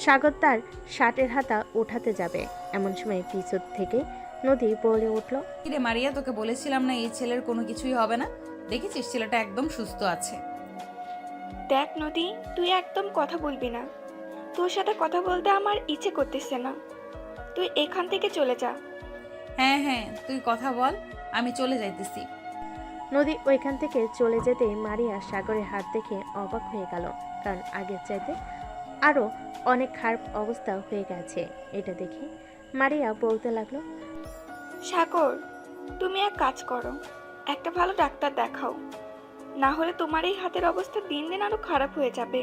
সাগর তার শার্টের হাতা ওঠাতে যাবে এমন সময় পিছন থেকে নদী বলে উঠল, কিরে মারিয়া, তোকে বলেছিলাম না এই ছেলের কোনো কিছুই হবে না? দেখেছিস ছেলেটা একদম সুস্থ আছে। দেখ নদী, তুই একদম কথা বলবি না। তোর সাথে কথা বলতে আমার ইচ্ছে করতেছে না। তুই এখান থেকে চলে যা। হ্যাঁ হ্যাঁ, তুই কথা বল, আমি চলে যাইতেছি। নদী ওইখান থেকে চলে যেতে মারিয়া সাগরের হাত দেখে অবাক হয়ে গেল, কারণ আগের চাইতে আরো অনেক খারাপ অবস্থা হয়ে গেছে। এটা দেখে মারিয়া বলতে লাগলো, সাগর, তুমি এক কাজ করো, একটা ভালো ডাক্তার দেখাও, না হলে তোমার এই হাতের অবস্থা দিন দিন আরো খারাপ হয়ে যাবে।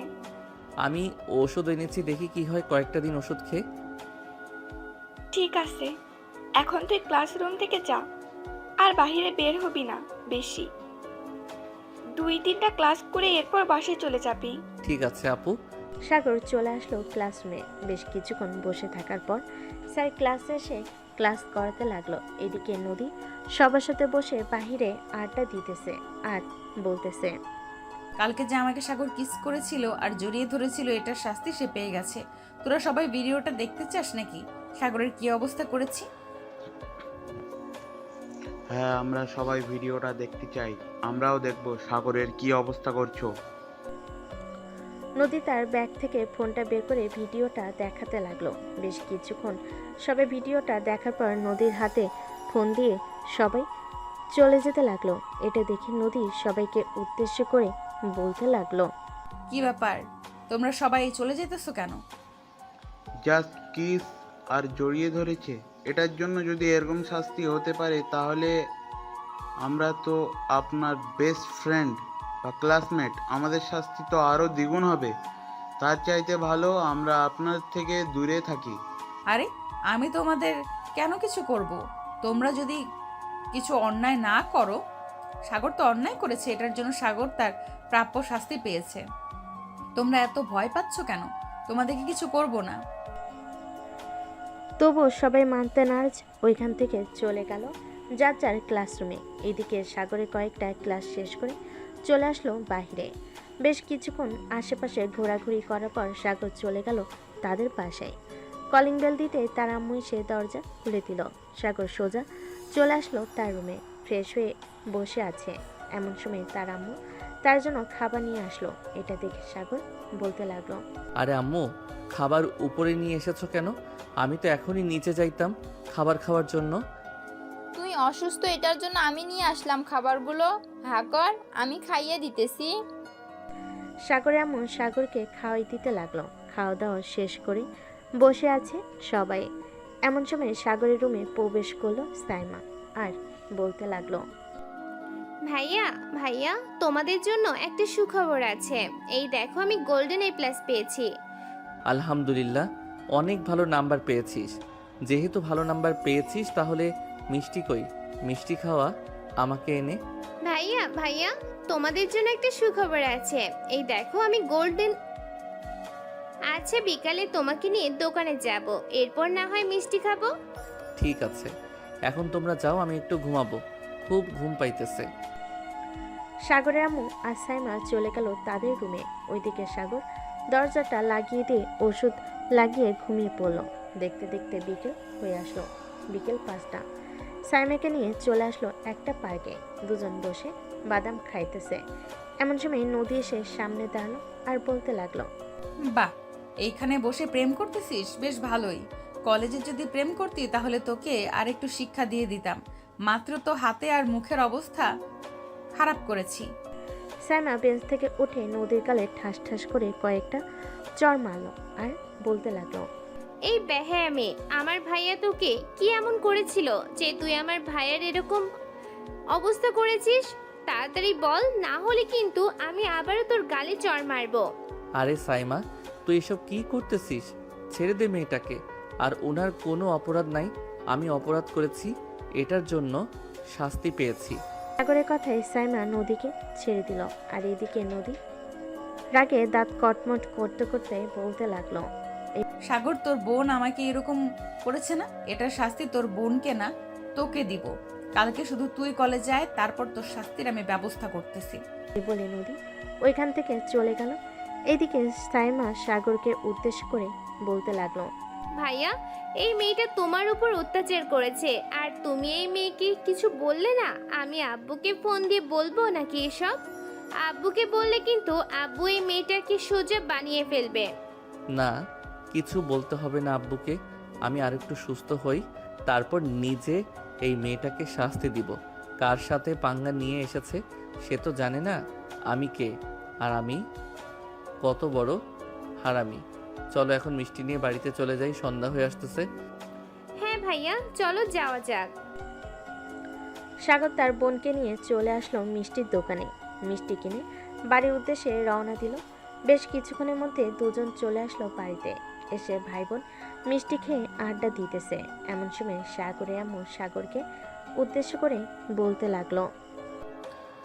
আমি ওষুধ এনেছি, দেখি কি হয় কয়েকটা দিন ওষুধ খেয়ে। ঠিক আছে, এখন তুই ক্লাসরুম থেকে যা, আর বাইরে বের হবি না বেশি। 2-3টা ক্লাস করে এরপর বাসায় চলে যাবি। ঠিক আছে আপু। সাগর চলে আসলো ক্লাসরুমে। বেশ কিছুক্ষণ বসে থাকার পর স্যার ক্লাসে এসে ক্লাস করাতে লাগলো। এদিকে নদী সবার সাথে বসে বাহিরে আড্ডা দিতেছে আর বলতেছে, কালকে যে আমাকে সাগর কিস করেছিল আর জড়িয়ে ধরেছিল, এটার শাস্তি সে পেয়ে গেছে। তোরা সবাই ভিডিওটা দেখতে চাস নাকি সাগরের কি অবস্থা করেছি? হ্যাঁ, আমরা সবাই ভিডিওটা দেখতে চাই। আমরাও দেখব সাগরের কি অবস্থা করছো। নদী তার ব্যাগ থেকে ফোনটা বের করে ভিডিওটা দেখাতে লাগলো। বেশ কিছুক্ষণ সবাই ভিডিওটা দেখার পর নদীর হাতে ফোন দিয়ে সবাই চলে যেতে লাগলো। এটা দেখে নদী সবাইকে উদ্দেশ্য করে বলতে লাগলো, কি ব্যাপার, তোমরা সবাই চলে যেতেছো কেন? জাস্ট কিস আর জড়িয়ে ধরেছে, এটার জন্য যদি এরকম শাস্তি হতে পারে তাহলে আমরা তো আপনার বেস্ট ফ্রেন্ড বা ক্লাসমেট, আমাদের শাস্তি তো আরও দ্বিগুণ হবে। তার চাইতে ভালো আমরা আপনার থেকে দূরে থাকি। আরে আমি তোমাদের কেন কিছু করব? তোমরা যদি কিছু অন্যায় না করো, সাগর তো অন্যায় করেছে, এটার জন্য সাগর তার প্রাপ্য শাস্তি পেয়েছে। তোমরা এত ভয় পাচ্ছ কেন? তোমাদেরকে কিছু করব না। তবুও সবাই মানতে নারাজ ওইখান থেকে চলে গেল যার যার ক্লাসরুমে। এদিকে সাগরে কয়েকটা ক্লাস শেষ করে চলে আসলো বাইরে। বেশ কিছুক্ষণ আশেপাশে ঘোরাঘুরি করার পর সাগর চলে গেল তাদের বাসায়। কলিং বেল দিতে তার আম্মু এসে দরজা খুলে দিল। সাগর সোজা চলে আসলো তার রুমে, ফ্রেশ হয়ে বসে আছে। এমন সময় তার আম্মু তার জন্য খাবার নিয়ে আসলো। এটা দেখে সাগর বলতে লাগলো, আরে আম্মু, খাবার উপরে নিয়ে এসেছো কেন? আমি তো এখনই নিচে যাইতাম খাবার খাওয়ার জন্য। তুই অসুস্থ, এটার জন্য আমি নিয়ে আসলাম খাবারগুলো। হাকর, আমি খাইয়ে দিতেছি। সাগরের আম্মু সাগরকে খাওয়াই দিতে লাগলো। খাওয়া দাওয়া শেষ করে বসে আছে সবাই। এমন সময় সাগরের রুমে প্রবেশ করলো সাইমা আর বলতে লাগলো, ভাইয়া ভাইয়া, তোমাদের জন্য একটা সুখবর আছে। এই দেখো, আমি গোল্ডেন A+ পেয়েছি। আলহামদুলিল্লাহ, অনেক ভালো নাম্বার পেয়েছিস। যেহেতু ভালো নাম্বার পেয়েছিস তাহলে মিষ্টি কই? মিষ্টি খাওয়া আমাকে এনে। ভাইয়া ভাইয়া, তোমাদের জন্য একটা সুখবর আছে। এই দেখো, আমি গোল্ডেন। আচ্ছা, বিকালে তোমাকে নিয়ে দোকানে যাব, এরপর না হয় মিষ্টি খাবো। ঠিক আছে, এখন তোমরা যাও, আমি একটু ঘুমাবো, খুব ঘুম পাইতেছে। সাগরের আম্মু আর সাইমা চলে গেল তাদের রুমে। ওইদিকে সাগর দরজাটা লাগিয়ে দিয়ে ওষুধ লাগিয়ে ঘুমিয়ে পড়লো। দেখতে দেখতে বিকেল হয়ে আসলো। বিকেল 5টা। সাইমাকে নিয়ে চলে আসলো একটা পার্কে। দুজন বসে বাদাম খাইতেছে। এমন সময় নদী এসে সামনে দাঁড়ালো আর বলতে লাগলো, বাহ, এইখানে বসে প্রেম করতেছিস, বেশ ভালোই। কলেজে যদি প্রেম করতি তাহলে তোকে আর একটু শিক্ষা দিয়ে দিতাম। মাত্র তো হাতে আর মুখের অবস্থা খারাপ করেছি। সাইমা বেঞ্চ থেকে উঠে নদীর গালে ঠাস ঠাস করে কয়েকটা চড় মারলো আর বলতে লাগলো, এই বেহায়া মেয়ে, আমার ভাইয়া তোকে কি এমন করেছিল যে তুই আমার ভাইয়ের এরকম অবস্থা করেছিস? তাড়াতাড়ি বল, না হলে কিন্তু আমি আবারও তোর গালে চড় মারবো। আরে সাইমা, তুই এসব কি করতেছিস? ছেড়ে দে মেয়েটাকে। আর ওনার কোনো অপরাধ নাই, আমি অপরাধ করেছি, এটার জন্য শাস্তি পেয়েছি। সাগরের কথায় সাইমা নদীকে ছেড়ে দিল। আর এদিকে নদী রাগে দাঁত কটমট করতে করতে বলতে লাগলো, সাগর, তোর বোন আমাকে এরকম করেছে না, এটার শাস্তি তোর বোনকে না তোকে দিব। কালকে শুধু তুই কলেজে যায়, তারপর তোর শাস্তির আমি ব্যবস্থা করতেছি। বলে নদী ওইখান থেকে চলে গেল। এদিকে সাইমা সাগরকে উদ্দেশ্য করে বলতে লাগলো, ভাইয়া, এই মেয়েটা তোমার উপর অত্যাচার করেছে, আর তুমি এই মেয়েকে কিছু বললে না। আমি আব্বুকে ফোন দিয়ে বলবো নাকি এসব? আব্বুকে বললে কিন্তু আব্বু এই মেয়েটাকে সোজা বানিয়ে ফেলবে। না, কিছু বলতে হবে না আব্বুকে। আমি আরেকটু সুস্থ হই, তারপর নিজে এই মেয়েটাকে শাস্তি দিব। কার সাথে পাঙ্গা নিয়ে এসেছে সে তো জানে না আমি কে, আর আমি কত বড় হারামি। চলো এখন মিষ্টি নিয়ে বাড়িতে চলে যাই, সন্ধ্যা হয়ে আসতেছে। হ্যাঁ ভাইয়া, চলো যাওয়া যাক। সাগর তার বোনকে নিয়ে চলে আসলো মিষ্টির দোকানে। মিষ্টি কিনে বাড়ির উদ্দেশ্যে রওনা দিল। বেশ কিছুক্ষণের মধ্যে দুজন চলে আসলো বাড়িতে। এসে ভাই বোন মিষ্টি খেয়ে আড্ডা দিতেছে। এমন সময় সাগরের আম্মু সাগরকে উদ্দেশ্য করে বলতে লাগলো,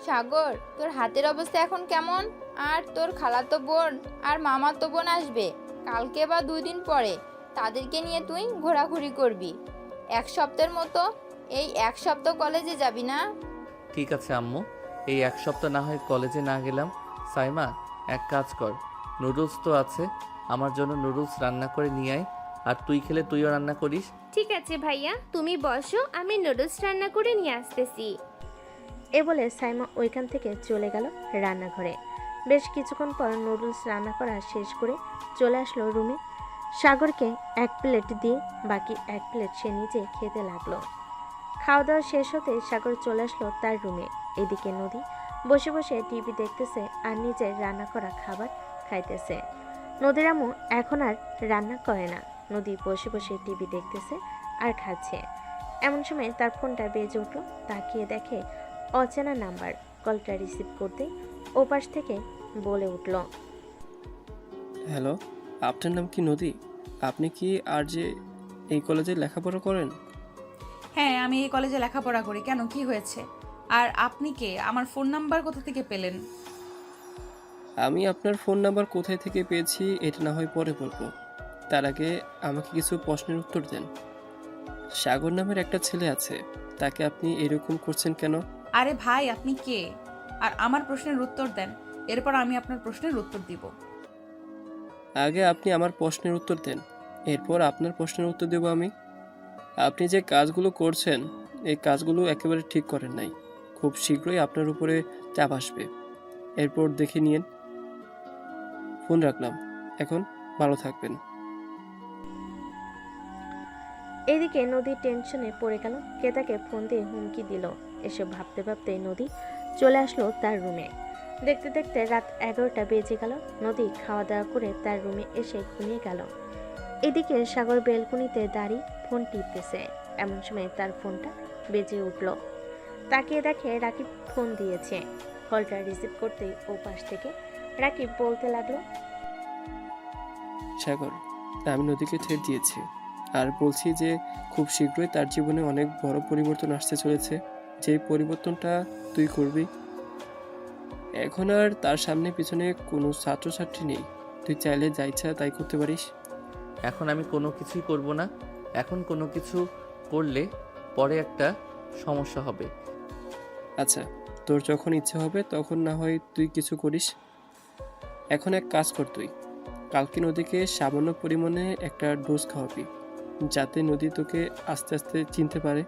সাগর, তোর হাতের অবস্থা এখন কেমন? আর তোর খালাতো বোন আর মামাতো বোন আসবে কালকে বা 2 দিন পরে। তাদেরকে নিয়ে তুই ঘোরাঘুরি করবি 1 সপ্তাহের মতো। এই 1 সপ্তাহ কলেজে যাবি না? ঠিক আছে আম্মু, এই 1 সপ্তাহ না হয় কলেজে না গেলাম। সাইমা, এক কাজ কর, নুডলস তো আছে, আমার জন্য নুডলস রান্না করে নিয়ে আয়। আর তুই খেলে তুইও রান্না করিস। ঠিক আছে ভাইয়া, তুমি বসো, আমি নুডলস রান্না করে নিয়ে আসতেছি। এ বলে সাইমা ওইখান থেকে চলে গেল রান্নাঘরে। বেশ কিছুক্ষণ পর নুডলস রান্না করা শেষ করে চলে আসলো রুমে। সাগরকে 1 প্লেট দিয়ে বাকি 1 প্লেট সে নিজে খেতে লাগলো। খাওয়া দাওয়া শেষ হতে সাগর চলে আসলো তার রুমে। এদিকে নদী বসে বসে টিভি দেখতেছে আর নিজের রান্না করা খাবার খাইতেছে। নদীর আম্মু এখন আর রান্না করে না, নদী বসে বসে টিভি দেখতেছে আর খাচ্ছে। এমন সময় তার ফোনটা বেজে উঠলো। তাকিয়ে দেখে অচেনা নাম্বার। কলটা রিসিভ করতে ওপাশ থেকে বলে উঠল, হ্যালো, আপনার নাম কি নদী? আপনি কি আর যে এই কলেজে লেখাপড়া করেন? হ্যাঁ, আমি এই কলেজে লেখাপড়া করি। কেন, কি হয়েছে? আর আপনি কে? আমার ফোন নাম্বার কোথা থেকে পেলেন? আমি আপনার ফোন নাম্বার কোথায় থেকে পেয়েছি এটা না হয় পরে বলবো, তার আগে আমাকে কিছু প্রশ্নের উত্তর দেন। সাগর নামের একটা ছেলে আছে, তাকে আপনি এরকম করছেন কেন? আরে ভাই, আপনি কে? আর আমার প্রশ্নের উত্তর দেন, এরপর আমি আপনার প্রশ্নের উত্তর দিব। আগে আপনি আমার প্রশ্নের উত্তর দেন, এরপর আপনার প্রশ্নের উত্তর দেব আমি। আপনি যে কাজগুলো করছেন এই কাজগুলো একেবারে ঠিক করেন নাই। খুব শীঘ্রই আপনার উপরে চাপ আসবে, এরপর দেখে নিন। ফোন রাখলাম, এখন ভালো থাকবেন। এদিকে নদী টেনশনে পড়ে গেল। কে তাকে ফোন দিয়ে হুমকি দিল এসব ভাবতে ভাবতে নদী চলে আসলো তার রুমে। দেখতে দেখতে রাত 11টা বেজে গেল। নদী খাওয়া দাওয়া করে তার রুমে এসে ঘুমিয়ে গেল। এদিকে সাগর বেলকনিতে দাঁড়িয়ে ফোন টিপতেছে। এমন সময় তার ফোনটা বেজে উঠল। তাকিয়ে দেখে রাকিব ফোন দিয়েছে। কলটা রিসিভ করতেই ও পাশ থেকে রাকিব বলতে লাগলো, সাগর, আমি নদীকে ছেড়ে দিয়েছি আর বলছি যে খুব শীঘ্রই তার জীবনে অনেক বড় পরিবর্তন আসতে চলেছে, যেই পরিবর্তনটা তুই করবি। এখন আর তার সামনে পিছনে কোনো ছাত্রছাত্রী নেই, তুই চাইলে যা ইচ্ছা তাই করতে পারিস। এখন আমি কোনো কিছুই করব না। এখন কোনো কিছু করলে পরে একটা সমস্যা হবে। আচ্ছা, তোর যখন ইচ্ছে হবে তখন না হয় তুই কিছু করিস। এখন এক কাজ কর, তুই কালকে নদীকে সামান্য পরিমাণে একটা ডোজ খাওয়াবি, যাতে নদী তোকে আস্তে আস্তে চিনতে পারে।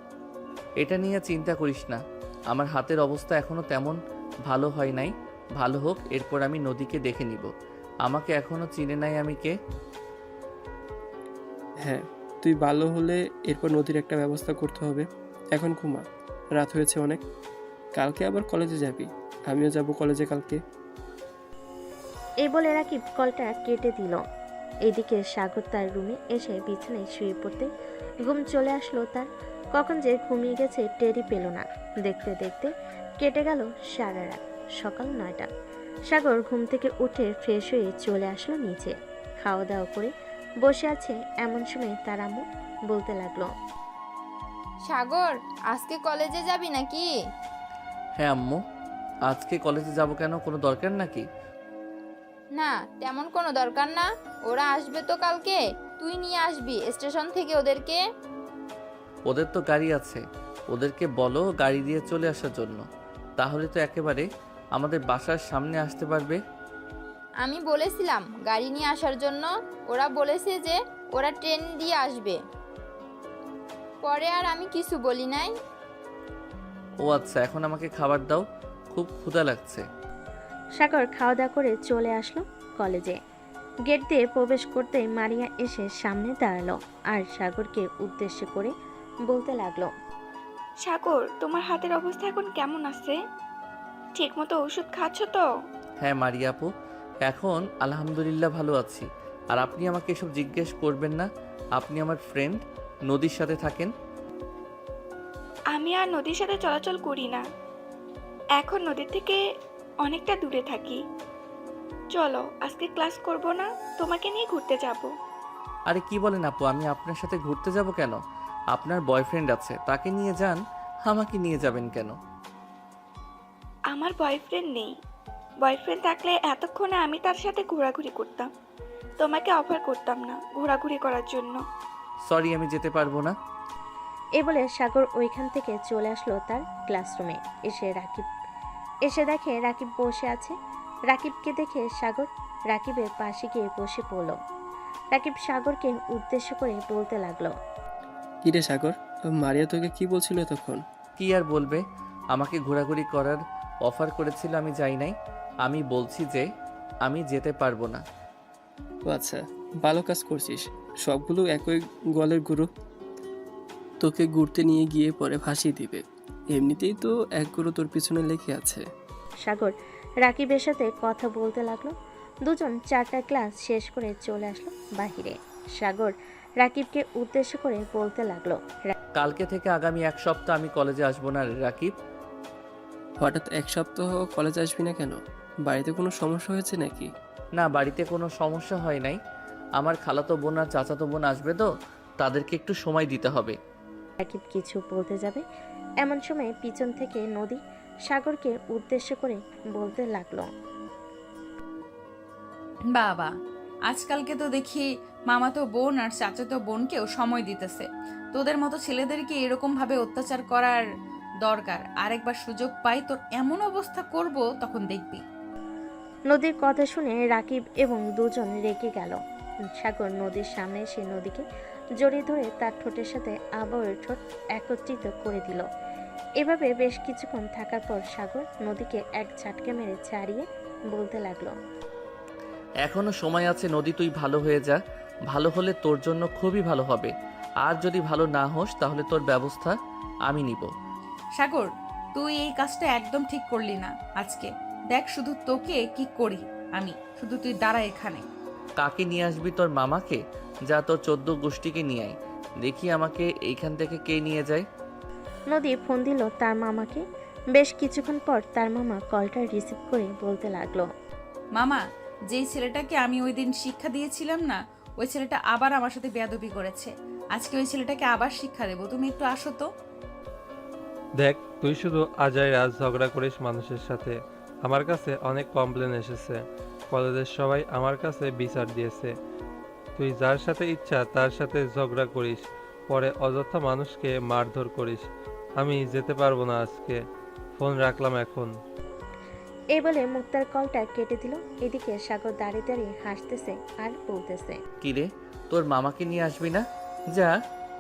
এটা নিয়ে চিন্তা করিস না, আমার হাতের অবস্থা এখনও তেমন ভালো হয় নাই। ভালো হোক, এরপর আমি নদীকে দেখে নিব। আমাকে এখনও চিনে নাই আমি কে। হ্যাঁ, তুই ভালো হলে এরপর নদীর একটা ব্যবস্থা করতে হবে। এখন ঘুমা, রাত হয়েছে অনেক। কালকে আবার কলেজে যাবি, আমিও যাব কলেজে কালকে। এই বলে রাকিব কলটা কেটে দিল। এদিকে সাগর তার রুমে এসে বিছানায় শুয়ে পড়তে ঘুম চলে আসলো তার। কখন যে ঘুমিয়ে গেছে টেরই পেল না। দেখতে দেখতে কেটে গেল সারা রাত। সকাল 9টা। সাগর ঘুম থেকে উঠে ফ্রেশ হয়ে চলে আসলো নিচে। খাওয়া দাওয়া করে বসে আছে। এমন সময় তার আম্মু বলতে লাগলো, সাগর, আজকে কলেজে যাবি নাকি? হ্যাঁ আম্মু, আজকে কলেজে যাব কেন? কোনো দরকার নাকি? না, তেমন কোনো দরকার না। ওরা আসবে তো কালকে, তুই নিয়ে আসবি স্টেশন থেকে ওদেরকে। ওদের তো গাড়ি আছে, ওদেরকে বলো গাড়ি দিয়ে চলে আসার জন্য। তাহলে তো একেবারে আমাদের বাসার সামনে আসতে পারবে। আমি বলেছিলাম গাড়ি নিয়ে আসার জন্য, ওরা বলেছে যে ওরা ট্রেন দিয়ে আসবে। পরে আর আমি কিছু বলি নাই। ও আচ্ছা, এখন আমাকে খাবার দাও, খুব ক্ষুধা লাগছে। সাগর খাওয়া দাওয়া করে চলে আসলো কলেজে। গেট দিয়ে প্রবেশ করতেই মারিয়া এসে সামনে দাঁড়ালো আর সাগরকে উদ্দেশ্য করে বলতে লাগলো, সাগর, তোমার হাতের অবস্থা এখন কেমন আছে? ঠিকমতো ওষুধ খাচ্ছ তো? হ্যাঁ মারিয়া আপু, এখন আলহামদুলিল্লাহ ভালো আছি। আর আপনি আমাকে এসব জিজ্ঞেস করবেন না। আপনি আমার ফ্রেন্ড, নদীর সাথে থাকেন। আমি আর নদীর সাথে চলাচল করি না, এখন নদীর থেকে অনেকটা দূরে থাকি। চলো, আজকে ক্লাস করব না, তোমাকে নিয়ে ঘুরতে যাব। আরে কি বলেন আপু, আমি আপনার সাথে ঘুরতে যাব কেন? আপনার বয়ফ্রেন্ড আছে, তাকে নিয়ে যান, আমাকে নিয়ে যাবেন কেন? আমার বয়ফ্রেন্ড নেই, বয়ফ্রেন্ড থাকলে এতক্ষণে আমি তার সাথে ঘোরাঘুরি করতাম, তোমাকে অফার করতাম না ঘোরাঘুরি করার জন্য। সরি, আমি যেতে পারবো না। এ বলে সাগর ওইখান থেকে চলে আসলো তার ক্লাসরুমে। এসে দেখে রাকিব বসে আছে। রাকিবকে দেখে সাগর রাকিবের পাশে গিয়ে বসে পড়ল। রাকিব সাগরকে উদ্দেশ্য করে বলতে লাগলো, কি রে সাগর, মারিয়া তোকে কি বলছিল তখন? কি আর বলবে, আমাকে ঘোরাঘুরি করার অফার করেছিল, আমি যাই নাই। আমি বলছি যে আমি যেতে পারবো না। ও আচ্ছা, ভালো কাজ করছিস। সবগুলো একই গলের গুরু, তোকে ঘুরতে নিয়ে গিয়ে পরে ভাসিয়ে দিবে। এমনিতেই তো এক গুরু তোর পিছনে লেগে আছে। সাগর রাকিবের সাথে কথা বলতে লাগলো। দুজন 4টা ক্লাস শেষ করে চলে আসলো বাহিরে। সাগর রাকিবকে উদ্দেশ্য করে বলতে লাগলো, কালকে থেকে আগামী 1 সপ্তাহ আমি কলেজে আসবো না রে রাকিব। হঠাৎ 1 সপ্তাহ কলেজে আসবি না কেন? বাড়িতে কোনো সমস্যা হয়েছে নাকি? না, বাড়িতে কোনো সমস্যা হয় নাই। আমার খালাতো বোন আর চাচাতো বোন আসবে তো, তাদেরকে একটু সময় দিতে হবে। রাকিব কিছু বলতে যাবে এমন সময় পিছন থেকে নদী সাগরকে উদ্দেশ্য করে বলতে লাগলো, বাবা, আজকালকে তো দেখি মামাতো বোন আর চাচাতো বোনকেও সময় দিতেছে। তোদের মতো ছেলেদেরকে এরকম ভাবে অত্যাচার করার দরকার। আরেকবার সুযোগ পাই তোর এমন অবস্থা করব, তখন দেখবি। নদীর কথা শুনে রাকিব এবং দুজন রেগে গেল। সাগর নদীর সামনে এসে নদীকে জড়িয়ে ধরে তার ঠোঁটের সাথে আবারও ঠোঁট একত্রিত করে দিল। এভাবে বেশ কিছুক্ষণ থাকার পর সাগর নদীকে এক ঝাটকা মেরে ছাড়িয়ে বলতে লাগলো, এখনো সময় আছে নদী, তুই ভালো হয়ে যা। ভালো হলে তোর জন্য খুবই ভালো হবে। আর যদি ভালো না হোস তাহলে তোর ব্যবস্থা আমি নিব। সাগর, তুই এই কাজটা একদম ঠিক করলি না আজকে। দেখ শুধু তোকে কি করি আমি, শুধু তুই দাঁড়া এখানে। কাকে নিয়ে আসবি? তোর মামাকে? যা তোর 14 গোষ্ঠীকে নিয়ে আয়, দেখি আমাকে এইখান থেকে কে নিয়ে যায়। নদী ফোন দিল তার মামাকে। বেশ কিছুক্ষণ পর তার মামা কলটা রিসিভ করে বলতে লাগলো, মামা, যেই ছেলেটাকে আমি ওই দিন শিক্ষা দিয়েছিলাম না, ওই ছেলেটা আবার আমার সাথে বেয়াদবি করেছে। আজকে ওই ছেলেটাকে আবার শিক্ষা দেবো, তুমি একটু আসো তো। দেখ, তুই শুধু আজাই রাজ ঝগড়া করিস মানুষের সাথে। আমার কাছে অনেক কমপ্লেন এসেছে, কলেজের সবাই আমার কাছে বিচার দিয়েছে। তুই যার সাথে ইচ্ছা তার সাথে ঝগড়া করিস, পরে অযথা মানুষকে মারধর করিস। আমি যেতে পারবো না আজকে, ফোন রাখলাম এখন। এই বলে মুক্তার কলটা কেটে দিল। এদিকে সাগর দাঁড়িয়ে দাঁড়িয়ে হাসতেছে আর বলতেছে, কিরে, তোর মামাকে নিয়ে আসবি না? যা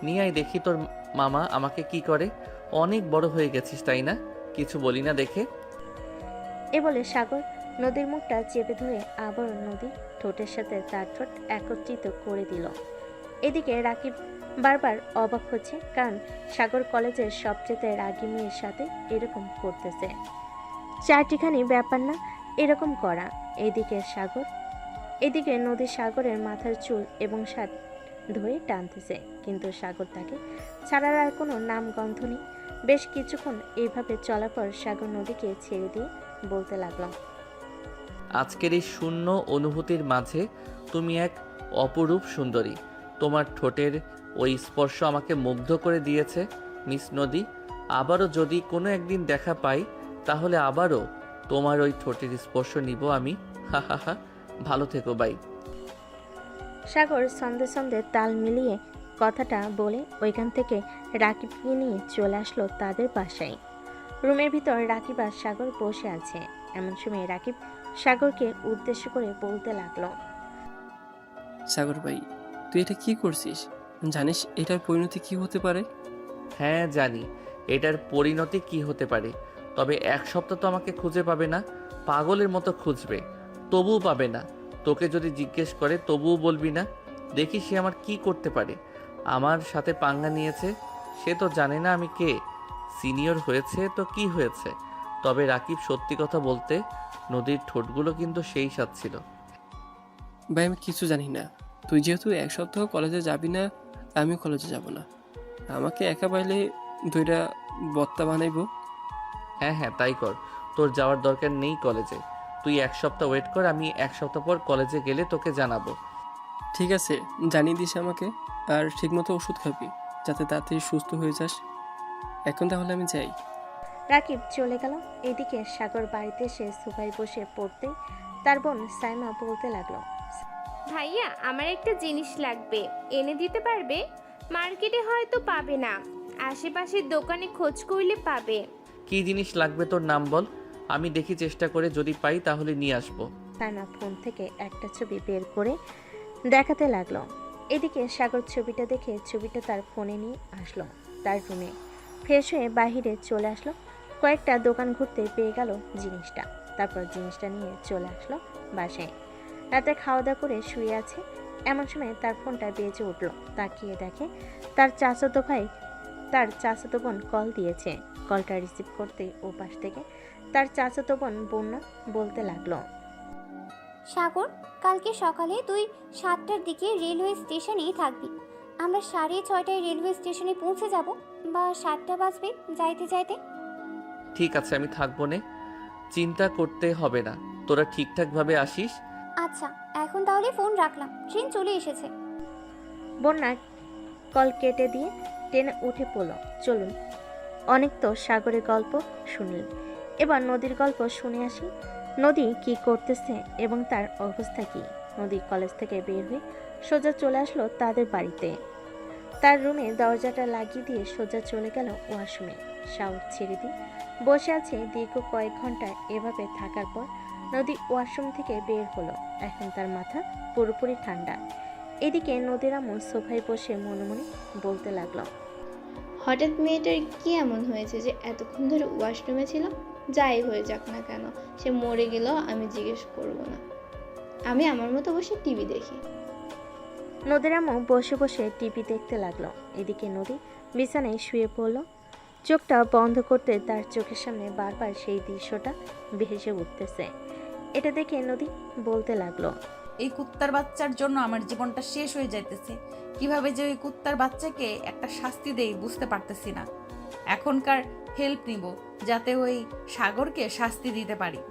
নিয়ে আয়, দেখি তোর মামা আমাকে কি করে। অনেক বড় হয়ে গেছিস তাই না? কিছু বলি না দেখে। এ বলে সাগর নদীর মুখটা চেপে ধরে আবার নদী ঠোঁটের সাথে তার ঠোঁট একত্রিত করে দিল। এদিকে রাকিব বারবার অবাক হচ্ছে, কারণ সাগর কলেজের সবচেয়ে রাগী মেয়ের সাথে এরকম করতেছে। 4টিখানি ব্যাপার না এরকম করা। এদিকে নদী সাগরের মাথার চুল এবং শার্ট ধরে টানতেছে, কিন্তু সাগর তাকে ছাড়ার আর কোনো নাম গন্ধ নেই। বেশ কিছুক্ষণ এইভাবে চলার পর সাগর নদীকে ছেড়ে দিয়ে বলতে লাগলো, আজকের এই শূন্য অনুভূতির মাঝে তুমি এক অপরূপ সুন্দরী। তোমার ঠোঁটের ওই স্পর্শ আমাকে মুগ্ধ করে দিয়েছে মিস নদী। আবারও যদি কোনো একদিন দেখা পাই তাহলে আবারও তোমার ওই ঠোঁটের স্পর্শ নিব আমি। হা হা হা, ভালো থেকো, বাই। সাগর সন্ধে সন্ধে তাল মিলিয়ে কথাটা বলে ওইখান থেকে রাকিবকে নিয়ে চলে আসলো তাদের বাসায়। রুমের ভিতর রাকিব আর সাগর বসে আছে। এমন সময় রাকিব সাগরকে উদ্দেশ্য করে বলতে লাগলো, সাগর ভাই, তুই এটা কি করছিস? জানিস এটার পরিণতি কি হতে পারে? হ্যাঁ জানি এটার পরিণতি কি হতে পারে, তবে 1 সপ্তাহ তো আমাকে খুঁজে পাবে না। পাগলের মতো খুঁজবে, তবুও পাবে না। তোকে যদি জিজ্ঞেস করে তবুও বলবি না। দেখি সে আমার কি করতে পারে। আমার সাথে পাঙ্গা নিয়েছে, সে তো জানে না আমি কে। সিনিয়র হয়েছে তো কি হয়েছে। তবে রাকিব, সত্যি কথা বলতে নদীর ঠোঁটগুলো কিন্তু সেই স্বাদ ছিল। ভাই আমি কিছু জানি না। তুই যেহেতু 1 সপ্তাহ কলেজে যাবি না, আমিও কলেজে যাব না। আমাকে একা পাইলে 2টা বত্তা বানাইবো। হ্যাঁ হ্যাঁ, তাই কর। তোর যাওয়ার দরকার নেই কলেজে। তুই 1 সপ্তাহ ওয়েট কর, আমি 1 সপ্তাহ পর কলেজে গেলে তোকে জানাবো। ঠিক আছে, জানিয়ে দিস আমাকে। আর ঠিকমতো ওষুধ খাবি, যাতে তাড়াতাড়ি সুস্থ হয়ে যাস। এখন তাহলে আমি যাই। রাকিব চলে গেল। এদিকে সাগর বাড়িতে এসে সোফায় বসে পড়তে তার বোন সাইমা বলতে লাগলো, ভাইয়া আমার একটা জিনিস লাগবে, এনে দিতে পারবে? মার্কেটে হয়তো পাবে না, আশেপাশের দোকানে খোঁজ করলে পাবে। কি জিনিস লাগবে তোর নাম বল, আমি দেখি চেষ্টা করে, যদি পাই তাহলে নিয়ে আসবো। সাইমা ফোন থেকে একটা ছবি বের করে দেখাতে লাগলো। এদিকে সাগর ছবিটা দেখে ছবিটা তার ফোনে নিয়ে আসলো তার রুমে। ফ্রেশ হয়ে বাহিরে চলে আসলো। কয়েকটা দোকান ঘুরতে পেয়ে গেল জিনিসটা, তারপর জিনিসটা নিয়ে চলে আসলো বাসায়। রাতে খাওয়া দাওয়া করে শুয়ে আছে, এমন সময় তার ফোনটা বেজে উঠলো। তাকিয়ে দেখে তার চাচাতো বোন কল দিয়েছে। কলটা রিসিভ করতে ও পাশ থেকে তার চাচাতো বোন বন্যা বলতে লাগলো, সাগর, কালকে সকালে তুই 7টার দিকে রেলওয়ে স্টেশনেই থাকবি। আমরা 6:30টায় রেলওয়ে স্টেশনে পৌঁছে যাব, বা 7টা বাজবে যাইতে যাইতে। ঠিক আছে, আমি থাকবো নে, চিন্তা করতে হবে না, তোরা ঠিকঠাকভাবে আসিস। আচ্ছা, এখন তাহলে ফোন রাখলাম, ট্রেন চলে এসেছে। বন্যা কল কেটে দিয়ে ট্রেনে উঠে পড়ল। চলুন, অনেক তো সাগরের গল্প শুনলেন, এবার নদীর গল্প শুনে আসি। নদী কি করতেছে এবং তার অবস্থা কি। নদী কলেজ থেকে বের হয়ে সোজা চলে আসলো তাদের বাড়িতে। তার রুমে দরজাটা লাগিয়ে দিয়ে সোজা চলে গেল ওয়াশরুমে। শাওয়ার ছেড়ে দিয়ে বসে আছে দীর্ঘ কয়েক ঘন্টা। এভাবে থাকার পর নদী ওয়াশরুম থেকে বের হলো। এখন তার মাথা পুরোপুরি ঠান্ডা। এদিকে নদীর আম্মু সোফায় বসে মনে মনে বলতে লাগলো, হঠাৎ মেয়েটার কি এমন হয়েছে যে এতক্ষণ ধরে ওয়াশরুমে ছিল? যাই হয়ে যাক না কেন, সে মরে গেলেও আমি জিজ্ঞেস করব না। আমি আমার মতো বসে টিভি দেখি। নদীর আম্মু বসে বসে টিভি দেখতে লাগলো। এদিকে নদী বিছানায় শুয়ে পড়ল। চোখটা বন্ধ করতে তার চোখের সামনে বারবার সেই দৃশ্যটা ভেসে উঠতেছে। এটা দেখে নদী বলতে লাগলো, এই কুত্তার বাচ্চার জন্য আমার জীবনটা শেষ হয়ে যাইতেছে। কিভাবে যে ওই কুত্তার বাচ্চাকে একটা শাস্তি দেই বুঝতে পারতেছি না। এখনকার হেল্প নিব যাতে ওই সাগরকে শাস্তি দিতে পারি।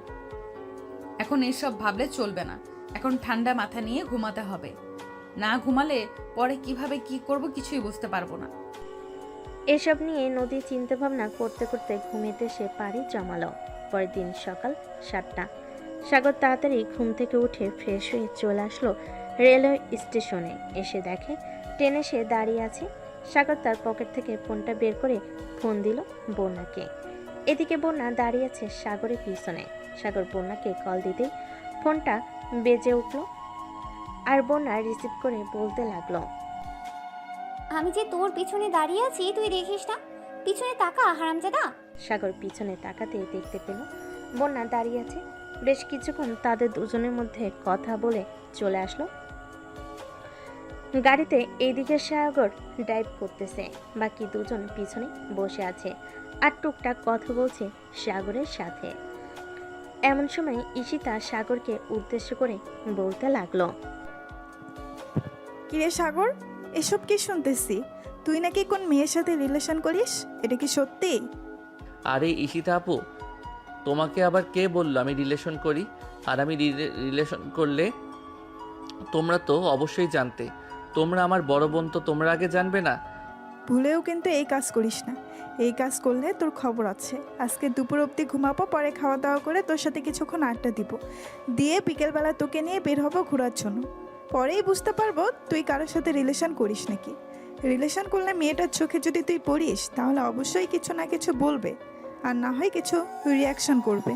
এখন এসব ভাবলে চলবে না, এখন ঠান্ডা মাথা নিয়ে ঘুমাতে হবে। না ঘুমালে পরে কিভাবে কি করব কিছুই বুঝতে পারবো না। এসব নিয়ে নদী চিন্তা ভাবনা করতে করতে ঘুমিতে সে পাড়ি জমালো। পরের দিন সকাল 7টা। সাগর তাড়াতাড়ি ঘুম থেকে উঠে ফ্রেশ হয়ে চলে আসলো রেলওয়ে স্টেশনে। এসে দেখে ট্রেন এসে দাঁড়িয়ে আছে। সাগর তার পকেট থেকে ফোনটা বের করে ফোন দিল বন্যাকে। এদিকে বন্যা দাঁড়িয়ে আছে সাগরের পিছনে। সাগর বন্যাকে কল দিতেই ফোনটা বেজে উঠল আর বন্যা রিসিভ করে বলতে লাগলো, আমি যে তোর পিছনে দাঁড়িয়ে আছি তুই দেখিস না? পিছনে তাকা হারামজাদা। সাগর পিছনে তাকাতে দেখতে পেল বন্যা দাঁড়িয়ে আছে। বেশ কিছুক্ষণ তাদের দুজনের মধ্যে কথা বলে চলে আসলো গাড়িতে। এইদিকে সাগর ড্রাইভ করতেছে, বাকি দুজন পিছনে বসে আছে আর টুকটাক কথা বলছে সাগরের সাথে। এমন সময় ঈশিতা সাগরকে উদ্দেশ্য করে বলতে লাগলো, কিরে সাগর, এসব কি শুনতেছি? তুই নাকি কোন মেয়ের সাথে রিলেশন করিস, এটা কি সত্যি? আরে ঈশিতা আপু, তোমাকে আবার কে বললো আমি রিলেশন করি? আর আমি রিলেশন করলে তোমরা তো অবশ্যই জানতে। তোমরা আমার বড় বোন, তো তোমরা আগে জানবে না? ভুলেও কিন্তু এই কাজ করিস না। এই কাজ করলে তোর খবর আছে। আজকে দুপুর অবধি ঘুমাবো, পরে খাওয়া দাওয়া করে তোর সাথে কিছুক্ষণ আড্ডা দিব, দিয়ে বিকেলবেলা তোকে নিয়ে বের হবো ঘোরার জন্য। পরেই বুঝতে পারবো তুই কারোর সাথে রিলেশন করিস নাকি। রিলেশন করলে মেয়েটার চোখে যদি তুই পড়িস তাহলে অবশ্যই কিছু না কিছু বলবে, আর না হয় কিছু রিয়াকশন করবে।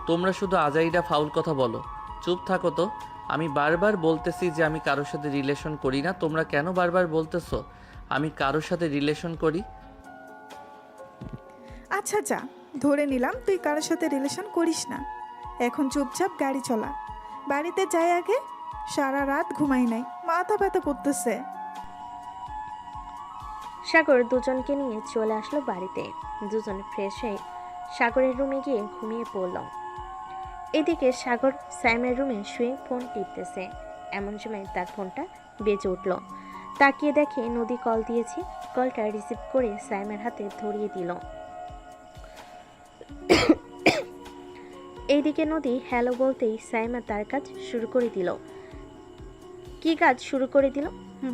তোমরা শুধু আজাইরা ফাউল কথা বলো, চুপ থাকো তো। আমি বারবার বলতেছি যে আমি কারোর সাথে রিলেশন করি না, তোমরা কেন বারবার বলতেছো আমি কারোর সাথে রিলেশন করি? আচ্ছা যা, ধরে নিলাম তুই কারোর সাথে রিলেশন করিস না। এখন চুপচাপ গাড়ি চলা, বাড়িতে যাই আগে। সারা রাত ঘুমাই নাই, মাথা ব্যথা করতেছে। সাগর দুজনকে নিয়ে চলে আসলো বাড়িতে। দুজন ফ্রেশ হয়ে সাগরের রুমে গিয়ে ঘুমিয়ে পড়ল। এদিকে সাগর সাইমের রুমে শুয়ে ফোন টিপতেছে। এমন সময় তার ফোনটা বেজে উঠল। তাকিয়ে দেখে নদী কল দিয়েছে। কলটা রিসিভ করে সাইমের হাতে ধরিয়ে দিল। এইদিকে নদী হ্যালো বলতেই সাইমা তার কাজ শুরু করে দিল। কি কাজ শুরু করে দিল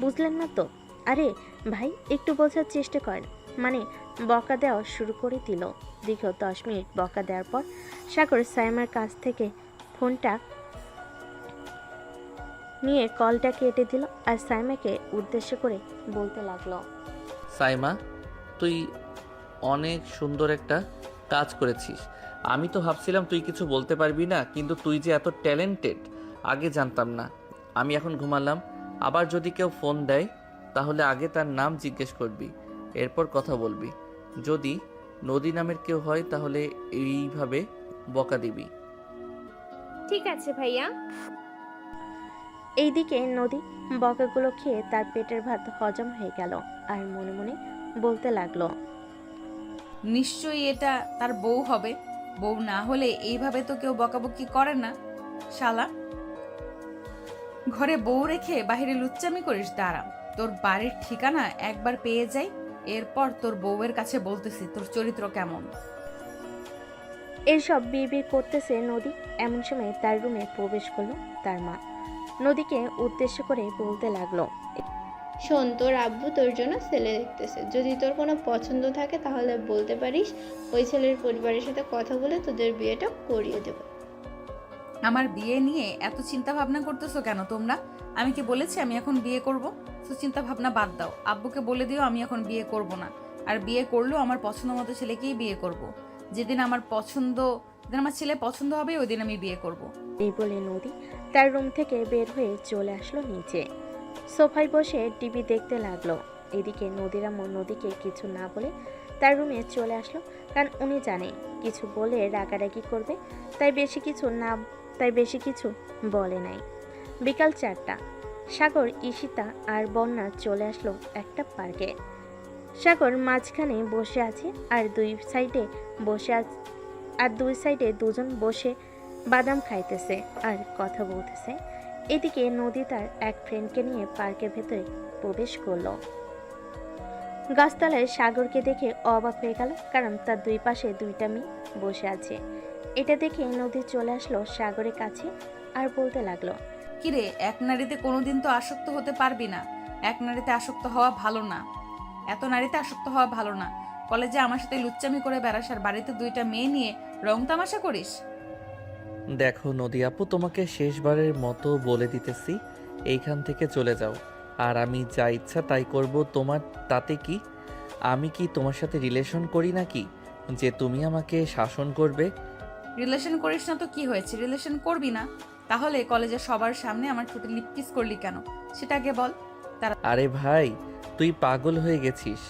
বুঝলেন না তো? আরে ভাই, একটু বোঝার চেষ্টা করেন। মানে বকা দেওয়া শুরু করে দিল। দীর্ঘ 10 মিনিট বকা দেওয়ার পর সাগর সাইমার কাছ থেকে ফোনটা নিয়ে কলটা কেটে দিল আর সাইমাকে উদ্দেশ্য করে বলতে লাগলো, সাইমা, তুই অনেক সুন্দর একটা কাজ করেছিস। আমি তো ভাবছিলাম তুই কিছু বলতে পারবি না, কিন্তু তুই যে এত ট্যালেন্টেড আগে জানতাম না। আমি এখন ঘুমালাম। আবার যদি কেউ ফোন দেয় তাহলে আগে তার নাম জিজ্ঞেস করবি, এরপর কথা বলবি। যদি নদী নামের কেউ হয় তাহলে এইভাবে বকা দিবি। ঠিক আছে ভাইয়া। এইদিকে নদী বকাগুলো খেয়ে তার পেটের ভাত হজম হয়ে গেল আর মনে মনে বলতে লাগলো, নিশ্চয়ই এটা তার বউ হবে। বউ না হলে এইভাবে তো কেউ বকাবকি করে না। শালা, ঘরে বউ রেখে বাইরে লুচ্চামি করিস? দাঁড়া, তোর বাড়ির ঠিকানা একবার পেয়ে যাই, এরপর তোর বউয়ের কাছে বলতেছি তোর চরিত্র কেমন। এইসব বিড়বিড় করতেছে নদী। এমন সময় তার রুমে প্রবেশ করলো তার মা। নদীকে উদ্দেশ্য করে বলতে লাগলো, শোন, তোর আব্বু তোর জন্য ছেলে দেখতেছে। যদি তোর কোনো পছন্দ থাকে তাহলে বলতে পারিস, ওই ছেলের পরিবারের সাথে কথা বলে তোদের বিয়েটা করিয়ে দেব। আমার বিয়ে নিয়ে এত চিন্তা ভাবনা করতেছো কেন তোমরা? আমি কি বলেছি আমি এখন বিয়ে করব? তো চিন্তা ভাবনা বাদ দাও, আব্বুকে বলে দিও আমি এখন বিয়ে করব না। আর বিয়ে করলেও আমার পছন্দ মতো ছেলেকেই বিয়ে করব। যেদিন আমার ছেলে পছন্দ হবে ওই দিন আমি বিয়ে করব। এই বলে নদী তার রুম থেকে বের হয়ে চলে আসলো নিচে। সোফায় বসে টিভি দেখতে লাগলো। এদিকে নদীর আম্মু নদীকে কিছু না বলে তার রুমে চলে আসলো, কারণ উনি জানে কিছু বলে রাগারাগি করবে, তাই বেশি কিছু বলে নাই। বিকাল 4টা। সাগর, ঈশিতা আর বন্যা চলে আসলো একটা পার্কে। সাগর মাঝখানে বসে আছে আর দুই সাইডে দুজন বসে বাদাম খাইতেছে আর কথা বলতেছে। এদিকে নদী তার এক ফ্রেন্ডকে নিয়ে পার্কের ভেতরে প্রবেশ করলো। গাছতলায় সাগরকে দেখে অবাক হয়ে গেল, কারণ তার দুই পাশে দুইটা মেয়ে বসে আছে। এটা দেখে নদী চলে আসলো সাগরের কাছে আর বলতে লাগলো, কিরে, এক নারীতে কোনোদিন তো আসক্ত হতে পারবি না। এক নারীতে আসক্ত হওয়া ভালো না, এত নারীতে আসক্ত হওয়া ভালো না। কলেজে আমার সাথে লুচ্চামি করে বেড়াস আর বাড়িতে দুইটা মেয়ে নিয়ে রং তামাশা করিস। দেখো নদী আপু, তোমাকে শেষবারের মতো বলে দিতেছি, এইখান থেকে চলে যাও। আর আমি যা ইচ্ছা তাই করব, তোমার তাতে কি? আমি কি তোমার সাথে রিলেশন করি নাকি যে তুমি আমাকে শাসন করবে? রিলেশন করিস না তো কি হয়েছে? রিলেশন করবি না তাহলে কলেজের সবার সামনে আমার ঠোঁটে লিপ কিস করলি কেন সেটা আগে বল। আরে ভাই, তুই পাগল হয়ে গেছিস।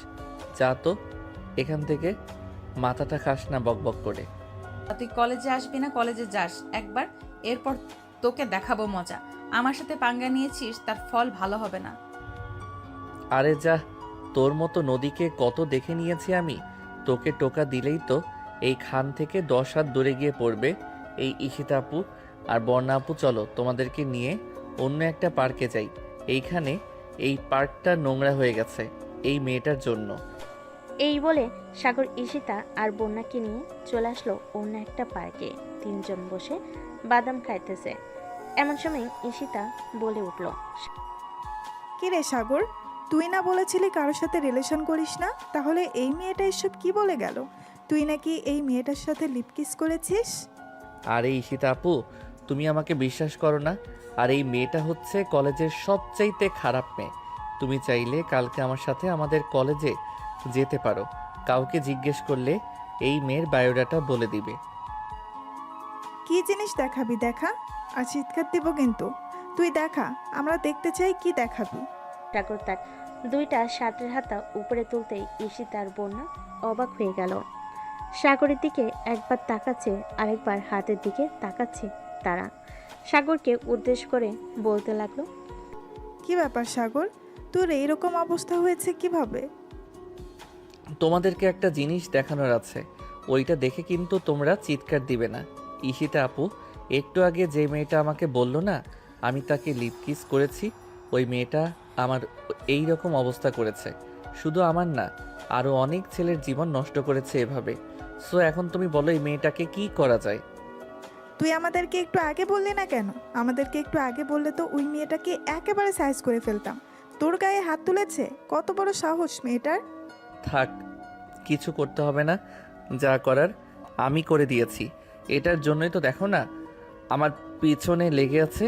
যা তো এখান থেকে, মাথাটা খাস না বকবক করে। তুই কলেজে আসবি না? কলেজে যাস একবার, এরপর তোকে দেখাবো মজা। আমার সাথে পাঙ্গা নিয়েছিস, তার ফল ভালো হবে না। আরে যা, তোর মতো নদীকে কত দেখে নিয়েছি আমি। তোকে টোকা দিলেই তো এই খান থেকে 10 হাত দূরে গিয়ে পড়বে। এই ঈশিতা আপু আর বর্ণা আপু, চলো তোমাদেরকে নিয়ে অন্য একটা পার্কে যাই। এইখানে এই পার্কটা নোংরা হয়ে গেছে এই মেয়েটার জন্য। এই বলে সাগর, ঈশিতা আর বন্যাকে নিয়ে চলে আসলো অন্য একটা পার্কে। তিনজন বসে বাদাম খাইতেছে। এমন সময় ঈশিতা বলে উঠল, কি রে সাগর, তুই না বলেছিলি কারোর সাথে রিলেশন করিস না? তাহলে এই মেয়েটা এসব কি বলে গেল? তুই নাকি এই মেয়েটার সাথে লিপকিস করেছিস? আরে ঈশিতা আপু, তুমি আমাকে বিশ্বাস করো না? আর এই মেয়েটা হচ্ছে কলেজের সবচাইতে খারাপ মেয়ে। তুমি চাইলে কালকে আমার সাথে আমাদের কলেজে যেতে পারো। কাউকে জিজ্ঞেস করলে এই মেয়ের বায়োডাটা বলে দিবে। কি জিনিস দেখাবি দেখা, আর চিৎকার দিব কিন্তু। তুই দেখা, আমরা দেখতে চাই কি দেখাবি। সাগর তার দুইটা শার্টের হাতা উপরে তুলতেই ঈশিতা আর বন্যা অবাক হয়ে গেল। সাগরের দিকে একবার তাকাচ্ছে, আরেকবার হাতের দিকে তাকাচ্ছে তারা। সাগরকে উদ্দেশ্য করে বলতে লাগলো, কি ব্যাপার সাগর, তোর এইরকম অবস্থা হয়েছে কিভাবে? তোমাদেরকে একটা জিনিস দেখানোর আছে, ওইটা দেখে কিন্তু তোমরা চিৎকার দিবে না। ঈশিতা আপু, একটু আগে যে মেয়েটা আমাকে বলল না আমি তাকে লিপ কিস করেছি, ওই মেয়েটা আমার এই রকম অবস্থা করেছে। শুধু আমার না, আরও অনেক ছেলের জীবন নষ্ট করেছে এভাবে। সো এখন তুমি বলো এই মেয়েটাকে কি করা যায়? তুই আমাদেরকে একটু আগে বললি না কেন? আমাদেরকে একটু আগে বললে তো ওই মেয়েটাকে একেবারে সাইজ করে ফেলতাম। তোর গায়ে হাত তুলেছে, কত বড় সাহস মেয়েটার! থাক, কিছু করতে হবে না, যা করার আমি করে দিয়েছি। এটার জন্যই তো দেখো না আমার পিছনে লেগে আছে,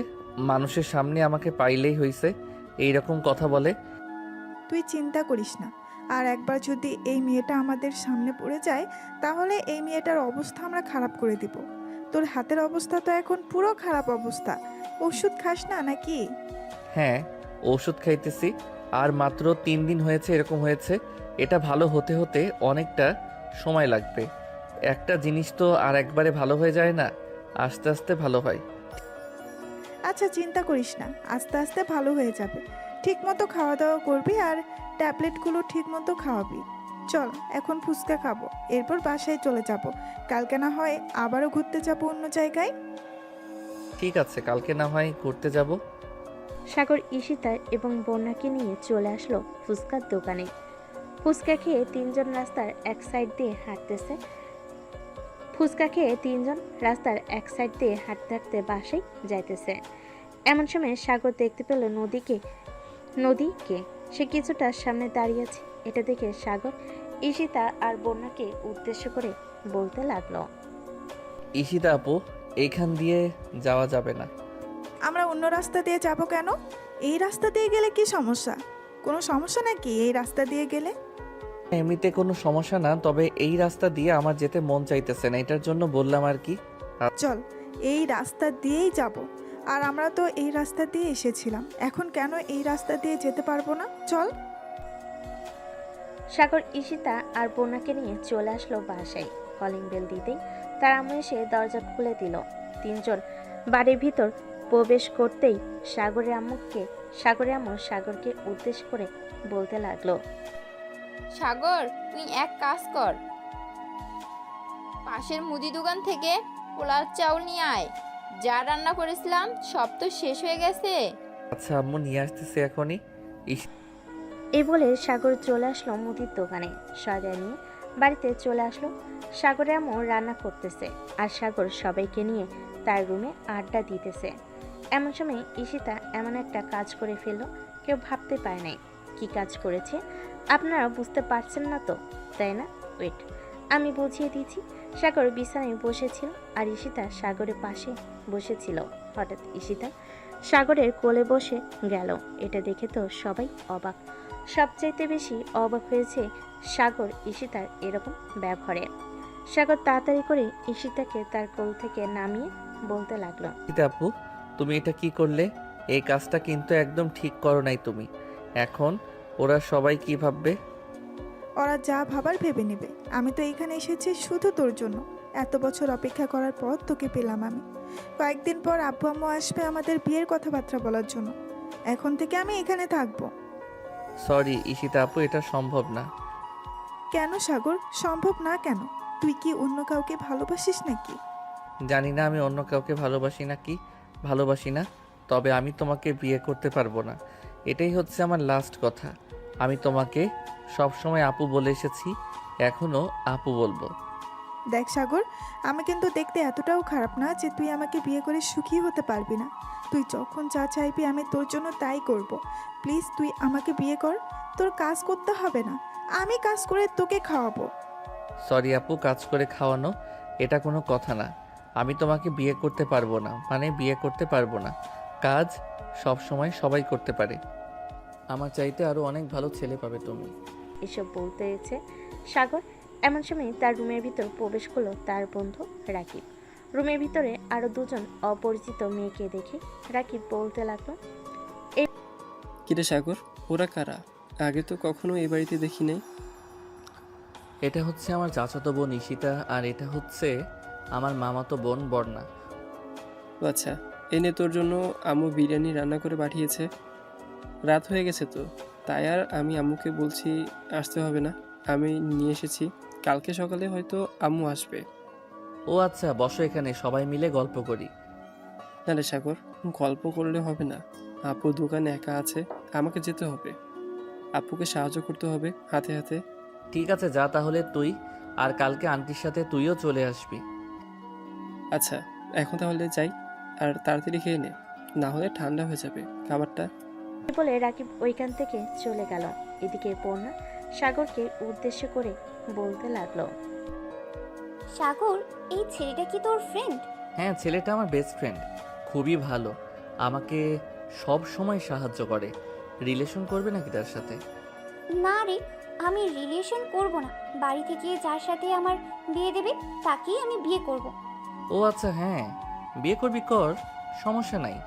মানুষের সামনে আমাকে পাইলেই হইছে এইরকম কথা বলে। তুই চিন্তা করিস না। আর একবার যদি এই মেয়েটা আমাদের সামনে পড়ে যায় তাহলে এই মেয়েটার অবস্থা আমরা খারাপ করে দিব। তোর হাতের অবস্থা তো এখন পুরো খারাপ অবস্থা। ওষুধ খাস না নাকি? হ্যাঁ, ওষুধ খাইতেছি। আর মাত্র 3 দিন হয়েছে এরকম হয়েছে। এটা ভালো হতে হতে অনেকটা সময় লাগবে। একটা জিনিস তো আর একবারে ভালো হয়ে যায় না, আস্তে আস্তে ভালো হয়। আচ্ছা চিন্তা করিস না, আস্তে আস্তে ভালো হয়ে যাবে। ঠিক মতো খাওয়া দাওয়া করবি আর ট্যাবলেটগুলো ঠিক মতো খাওয়াবি। চল এখন ফুচকা খাবো, এরপর বাসায় চলে যাব। কালকে না হয় আবারও ঘুরতে যাব অন্য জায়গায়। ঠিক আছে, কালকে না হয় ঘুরতে যাব। সাগর ঈশিতা এবং বন্যাকে নিয়ে চলে আসলো ফুচকার দোকানে। ফুচকা খেয়ে তিনজন রাস্তার এক সাইড দিয়ে হাঁটতে হাঁটতে বাসায় যাইতেছে। এমন সময় সাগর দেখতে পেল নদীকে সে কিছুটা সামনে দাঁড়িয়ে আছে। এটা দেখে সাগর ঈশিতা আর বন্যাকে উদ্দেশ্য করে বলতে লাগলো, ঈশিতা আপু, এইখান দিয়ে যাওয়া যাবে না। আমরা অন্য রাস্তা দিয়ে যাব কেন? এই রাস্তা দিয়ে গেলে কি সমস্যা? কোনো সমস্যা নাকি এই রাস্তা দিয়ে গেলে? এমনিতে কোনো সমস্যা না, তবে এই রাস্তা দিয়ে আমার যেতে মন চাইতেছে না, এটার জন্য বললাম আর কি। চল এই রাস্তা দিয়েই যাব। আর আমরা তো এই রাস্তা দিয়ে এসেছিলাম, এখন কেন এই রাস্তা দিয়ে যেতে পারবো না? চল। সাগর ঈশিতা আর বন্যাকে নিয়ে চলে আসলো বাসায়। কলিং বেল দিতেই তার আম্মু এসে দরজা খুলে দিল। তিনজন বাড়ির ভিতর প্রবেশ করতেই সাগরের আম্মু সাগরকে উদ্দেশ্য করে বলতে লাগলো, সাগর তুই এক কাজ কর, পাশের মুদি দোকান থেকে পোলার চাউল নিয়ে আয়। যা রান্না করেছিলাম সব তো শেষ হয়ে গেছে। আচ্ছা আম্মু, নিয়ে আসতেছি এখনই। এই বলে সাগর চলে আসলো মুদির দোকানে। সয়দা নিয়ে বাড়িতে চলে আসলো। সাগরের আম্মু রান্না করতেছে আর সাগর সবাইকে নিয়ে তার রুমে আড্ডা দিতেছে। এমন সময় ঈশিতা এমন একটা কাজ করে ফেললো, কেউ ভাবতে পারে নাই কি কাজ করেছে। আপনারা বুঝতে পারছেন না তো, তাই না? ওয়েট, আমি বুঝিয়ে দিচ্ছি। সাগর বিছানায় বসেছিল আর ঈশিতা সাগরের পাশে বসেছিল। হঠাৎ ঈশিতা সাগরের কোলে বসে গেল। এটা দেখে তো সবাই অবাক। সবচাইতে বেশি অবাক হয়েছে সাগর ঈশিতার এরকম ব্যবহারে। সাগর তাড়াতাড়ি করে ঈশিতাকে তার কোল থেকে নামিয়ে বলতে লাগলো, ঈশিতা আপু, তুমি এটা কি করলে? এই কাজটা কিন্তু একদম ঠিক করো নাই তুমি। এখন ওরা সবাই কি ভাববে? ওরা যা ভাবার ভেবে নেবে। আমি তো এখানে এসেছি শুধু তোর জন্য। এত বছর অপেক্ষা করার পর তোকে পেলাম আমি। কয়েকদিন পর আব্বু আম্মু আসবে আমাদের বিয়ের কথাবার্তা বলার জন্য। এখন থেকে আমি এখানে থাকবো। সরি ঈশিতা আপু, এটা সম্ভব না। কেন সাগর, সম্ভব না কেন? তুই কি অন্য কাউকে ভালোবাসিস নাকি? জানি না আমি অন্য কাউকে ভালোবাসি না, তবে আমি তোমাকে বিয়ে করতে পারবো না। এটাই হচ্ছে আমার লাস্ট কথা। আমি তোমাকে সবসময় আপু বলে এসেছি, এখনও আপু বলবো। দেখ সাগর, আমি কিন্তু দেখতে এতটাও খারাপ না যে তুই আমাকে বিয়ে করে সুখী হতে পারবি না। তুই যখন যা চাইবি আমি তোর জন্য তাই করব। প্লিজ তুই আমাকে বিয়ে কর। তোর কাজ করতে হবে না, আমি কাজ করে তোকে খাওয়াবো। সরি আপু, কাজ করে খাওয়ানো এটা কোনো কথা না। আমি তোমাকে বিয়ে করতে পারবো না, মানে বিয়ে করতে পারবো না। কাজ সব সময় সবাই করতে পারে। আমার চাইতে আরও অনেক ভালো ছেলে পাবে তুমি। এসব বলতে এসে সাগর এমন সময় তার রুমের ভিতর প্রবেশ করলো তার বন্ধু রাকিব। রুমের ভিতরে আরো দুজন অপরিচিত মেয়েকে দেখে রাকিব বলতে লাগলো, কিরে সাগর, ওরা কারা? আগে তো কখনো এই বাড়িতে দেখি নাই। এটা হচ্ছে আমার চাচাতো বোন ঈশিতা, আর এটা হচ্ছে আমার মামাতো বোন বর্ণা। আচ্ছা, এনে তোর জন্য আম্মু বিরিয়ানি রান্না করে পাঠিয়েছে। রাত হয়ে গেছে তো, তাই আর আমি আম্মুকে বলছি আসতে হবে না, আমি নিয়ে এসেছি। কালকে সকালে হয়তো আম্মু আসবে। ও আচ্ছা, বসো এখানে, সবাই মিলে গল্প করি। না রে সাগর, গল্প করলে হবে না। আপু দোকানে একা আছে, আমাকে যেতে হবে। আপুকে সাহায্য করতে হবে হাতে হাতে। ঠিক আছে, যা তাহলে তুই, আর কালকে আন্টির সাথে তুইও চলে আসবি। আচ্ছা, এখন তাহলে যাই, আর তাড়াতাড়ি খেয়ে নে, না হলে ঠান্ডা হয়ে যাবে খাবারটা। বলে রাকিব ওইখান থেকে চলে গেল। এদিকে বন্যা সাগরকে উদ্দেশ্য করে বলতে লাগলো। সাগর, এই ছেলেটা কি তোর ফ্রেন্ড? হ্যাঁ, ছেলেটা আমার বেস্ট ফ্রেন্ড, খুবই ভালো, আমাকে সব সময় সাহায্য করে। রিলেশন করবে নাকি তার সাথে? না রে, আমি রিলেশন করব না। বাড়ি থেকে যার সাথে আমার বিয়ে দেবে তাকেই আমি বিয়ে করব। ও আচ্ছা, হ্যাঁ বিয়ে করবি কর, সমস্যা নাই,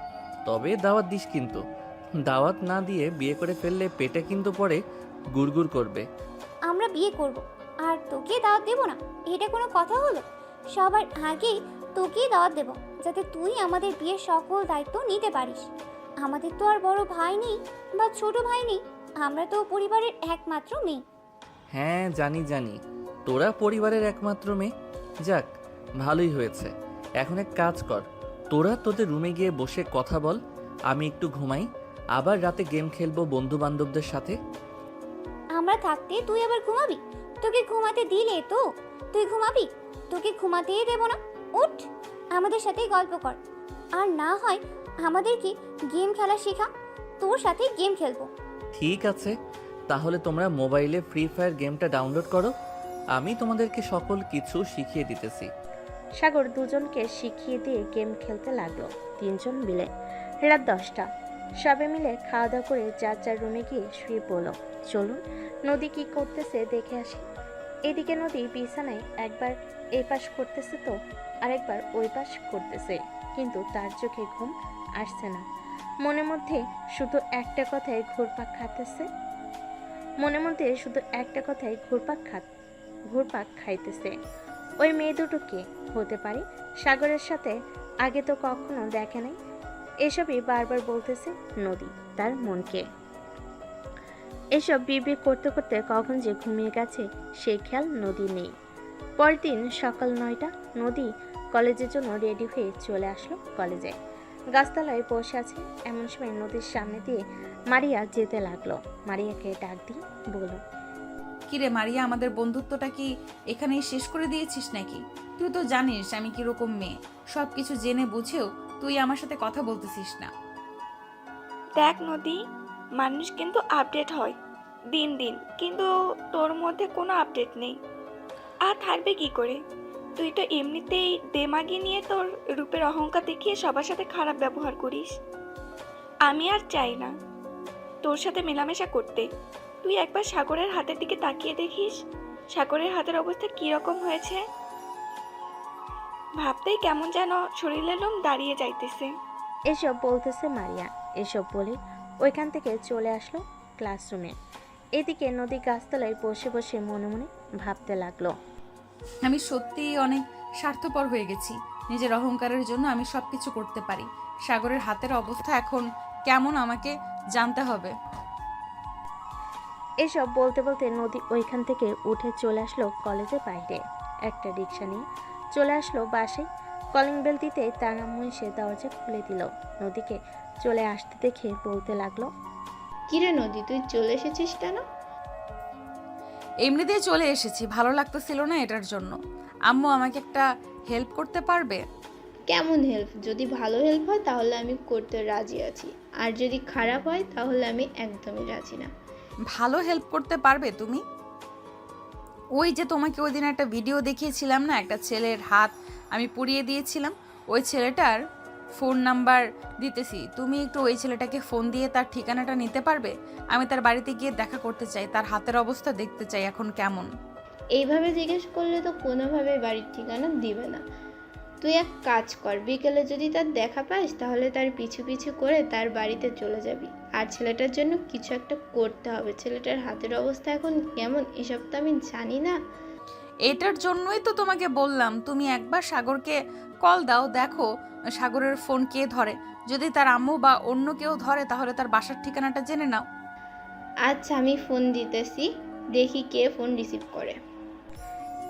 তবে দাওয়াত দিস কিন্তু। দাওয়াত না দিয়ে বিয়ে করে ফেললে পেটে কিন্তু পরে গুড়গুড় করবে। আমরা বিয়ে করব আর তোকে দাওয়াত দেব না, এটা কোনো কথা হলো? সবার আগেই তোকেই দাওয়াত দেব, যাতে তুই আমাদের বিয়ের সকল দায়িত্ব নিতে পারিস। আমাদের তো আর বড় ভাই নেই বা ছোট ভাই নেই, আমরা তো পরিবারের একমাত্র মেয়ে। হ্যাঁ জানি জানি, তোরা পরিবারের একমাত্র মেয়ে। যাক, ভালোই হয়েছে। এখন এক কাজ কর, তোরা তোদের রুমে গিয়ে বসে কথা বল, আমি একটু ঘুমাই, আবার রাতে গেম খেলবো বন্ধু বান্ধবদের সাথে। আমরা থাকতে তুই আবার ঘুমাবি? তোকে ঘুমাতে দিলে তো তুই ঘুমাবি? তোকে ঘুমাতেই দেব না। উঠ, আমাদের সাথেই গল্প কর, আর না হয় আমাদেরকে গেম খেলা শেখা, তোর সাথে গেম খেলবো। ঠিক আছে, তাহলে তোমরা মোবাইলে ফ্রি ফায়ার গেমটা ডাউনলোড করো, আমি তোমাদেরকে সকল কিছু শিখিয়ে দিতেছি। সাগর দুজনকে শিখিয়ে দিয়ে গেম খেলতে লাগলো, তিনজন মিলে। রাত 10টা, সবে মিলে খাওয়া দাওয়া করে যার যার রুমে গিয়ে শুয়ে পড়লো। চলুন নদী কি করতেছে দেখে আসি। এদিকে নদী বিছানায় একবার এই পাশ করতেছে তো আরেকবার ওই পাশ করতেছে, কিন্তু তার চোখে ঘুম আসছে না। মনের মধ্যে শুধু একটা কথাই ঘুরপাক খাইতেছে, ঘুরপাক খাইতেছে। ওই মেয়ে দুটো কে হতে পারে? সাগরের সাথে আগে তো কখনো দেখে নাই। এসবই বারবার বলতেছে নদী তার মনকে। এসব বিড়বিড় করতে করতে কখন যে ঘুমিয়ে গেছে সেই খেয়াল নদী নেই। পরের দিন সকাল 9টা, নদী কলেজের জন্য রেডি হয়ে চলে আসলো কলেজে। গাছতলায় বসে আছে, এমন সময় নদীর সামনে দিয়ে মারিয়া যেতে লাগলো। মারিয়াকে ডাক দিয়ে বলল, কিরে মারিয়া, আমাদের বন্ধুত্বটা কি এখানেই শেষ করে দিয়েছিস নাকি? তুই তো জানিস আমি কিরকম মেয়ে, সব কিছু জেনে বুঝেও তুই আমার সাথে কথা বলতেছিস না। দেখ নদী, মানুষ কিন্তু আপডেট হয় দিন দিন, কিন্তু তোর মধ্যে কোনো আপডেট নেই। আর থাকবে কি করে? তুই তো এমনিতেই দেমাগি নিয়ে তোর রূপের অহংকার দেখিয়ে সবার সাথে খারাপ ব্যবহার করিস। আমি আর চাই না তোর সাথে মেলামেশা করতে। তুই একবার সাগরের হাতের দিকে তাকিয়ে দেখিস, সাগরের হাতের অবস্থা কীরকম হয়েছে। ভাবতেই কেমন যেন শরীরের লোম দাঁড়িয়ে যাইতেছে। এসব বলতেছে মারিয়া। এসব বলে ওইখান থেকে চলে আসলো ক্লাসরুমে। এদিকে নদী গাছতলায় বসে বসে মনে মনে ভাবতে লাগলো, আমি সত্যিই অনেক স্বার্থপর হয়ে গেছি। নিজের অহংকারের জন্য আমি সব কিছু করতে পারি। সাগরের হাতের অবস্থা এখন কেমন আমাকে জানতে হবে। এসব বলতে বলতে নদী ওইখান থেকে উঠে চলে আসলো কলেজের বাইরে। একটা রিক্সা নিয়ে চলে আসলো বাসায়। কলিং বেল দিতে তার আম্মু এসে দরজা খুলে দিল। নদীকে চলে আসতে দেখে বলতে লাগলো, কিরে নদী, তুই চলে এসেছিস কেন? এমনিতেই চলে এসেছি, ভালো লাগতেছিল না এটার জন্য। আম্মু আমাকে একটা হেল্প করতে পারবে? কেমন হেল্প? যদি ভালো হেল্প হয় তাহলে আমি করতে রাজি আছি, আর যদি খারাপ হয় তাহলে আমি একদমই রাজি না। ভালো হেল্প করতে পারবে তুমি? ওই যে তোমাকে ওই দিন একটা ভিডিও দেখিয়েছিলাম না, একটা ছেলের হাত আমি পুড়িয়ে দিয়েছিলাম, ওই ছেলেটার ফোন নাম্বার দিতেছি। তুমি একটু ওই ছেলেটাকে ফোন দিয়ে তার ঠিকানাটা নিতে পারবে? আমি তার বাড়িতে গিয়ে দেখা করতে চাই, তার হাতের অবস্থা দেখতে চাই এখন কেমন। এইভাবে জিজ্ঞেস করলে তো কোনোভাবে বাড়ির ঠিকানা দিবে না। তুই এক কাজ কর, বিকেলে যদি তার দেখা পাস তাহলে তার পিছু পিছু করে তার বাড়িতে চলে যাবি। আর ছেলেটার জন্য কিছু একটা করতে হবে। ছেলেটার হাতের অবস্থা এখন কেমন এসব তো আমি জানি না। এটার জন্যই তো তোমাকে বললাম তুমি একবার সাগরকে কল দাও, দেখো সাগরের ফোন কে ধরে। যদি তার আম্মু বা অন্য কেউ ধরে তাহলে তার বাসার ঠিকানাটা জেনে নাও। আচ্ছা, আমি ফোন দিতেছি, দেখি কে ফোন রিসিভ করে।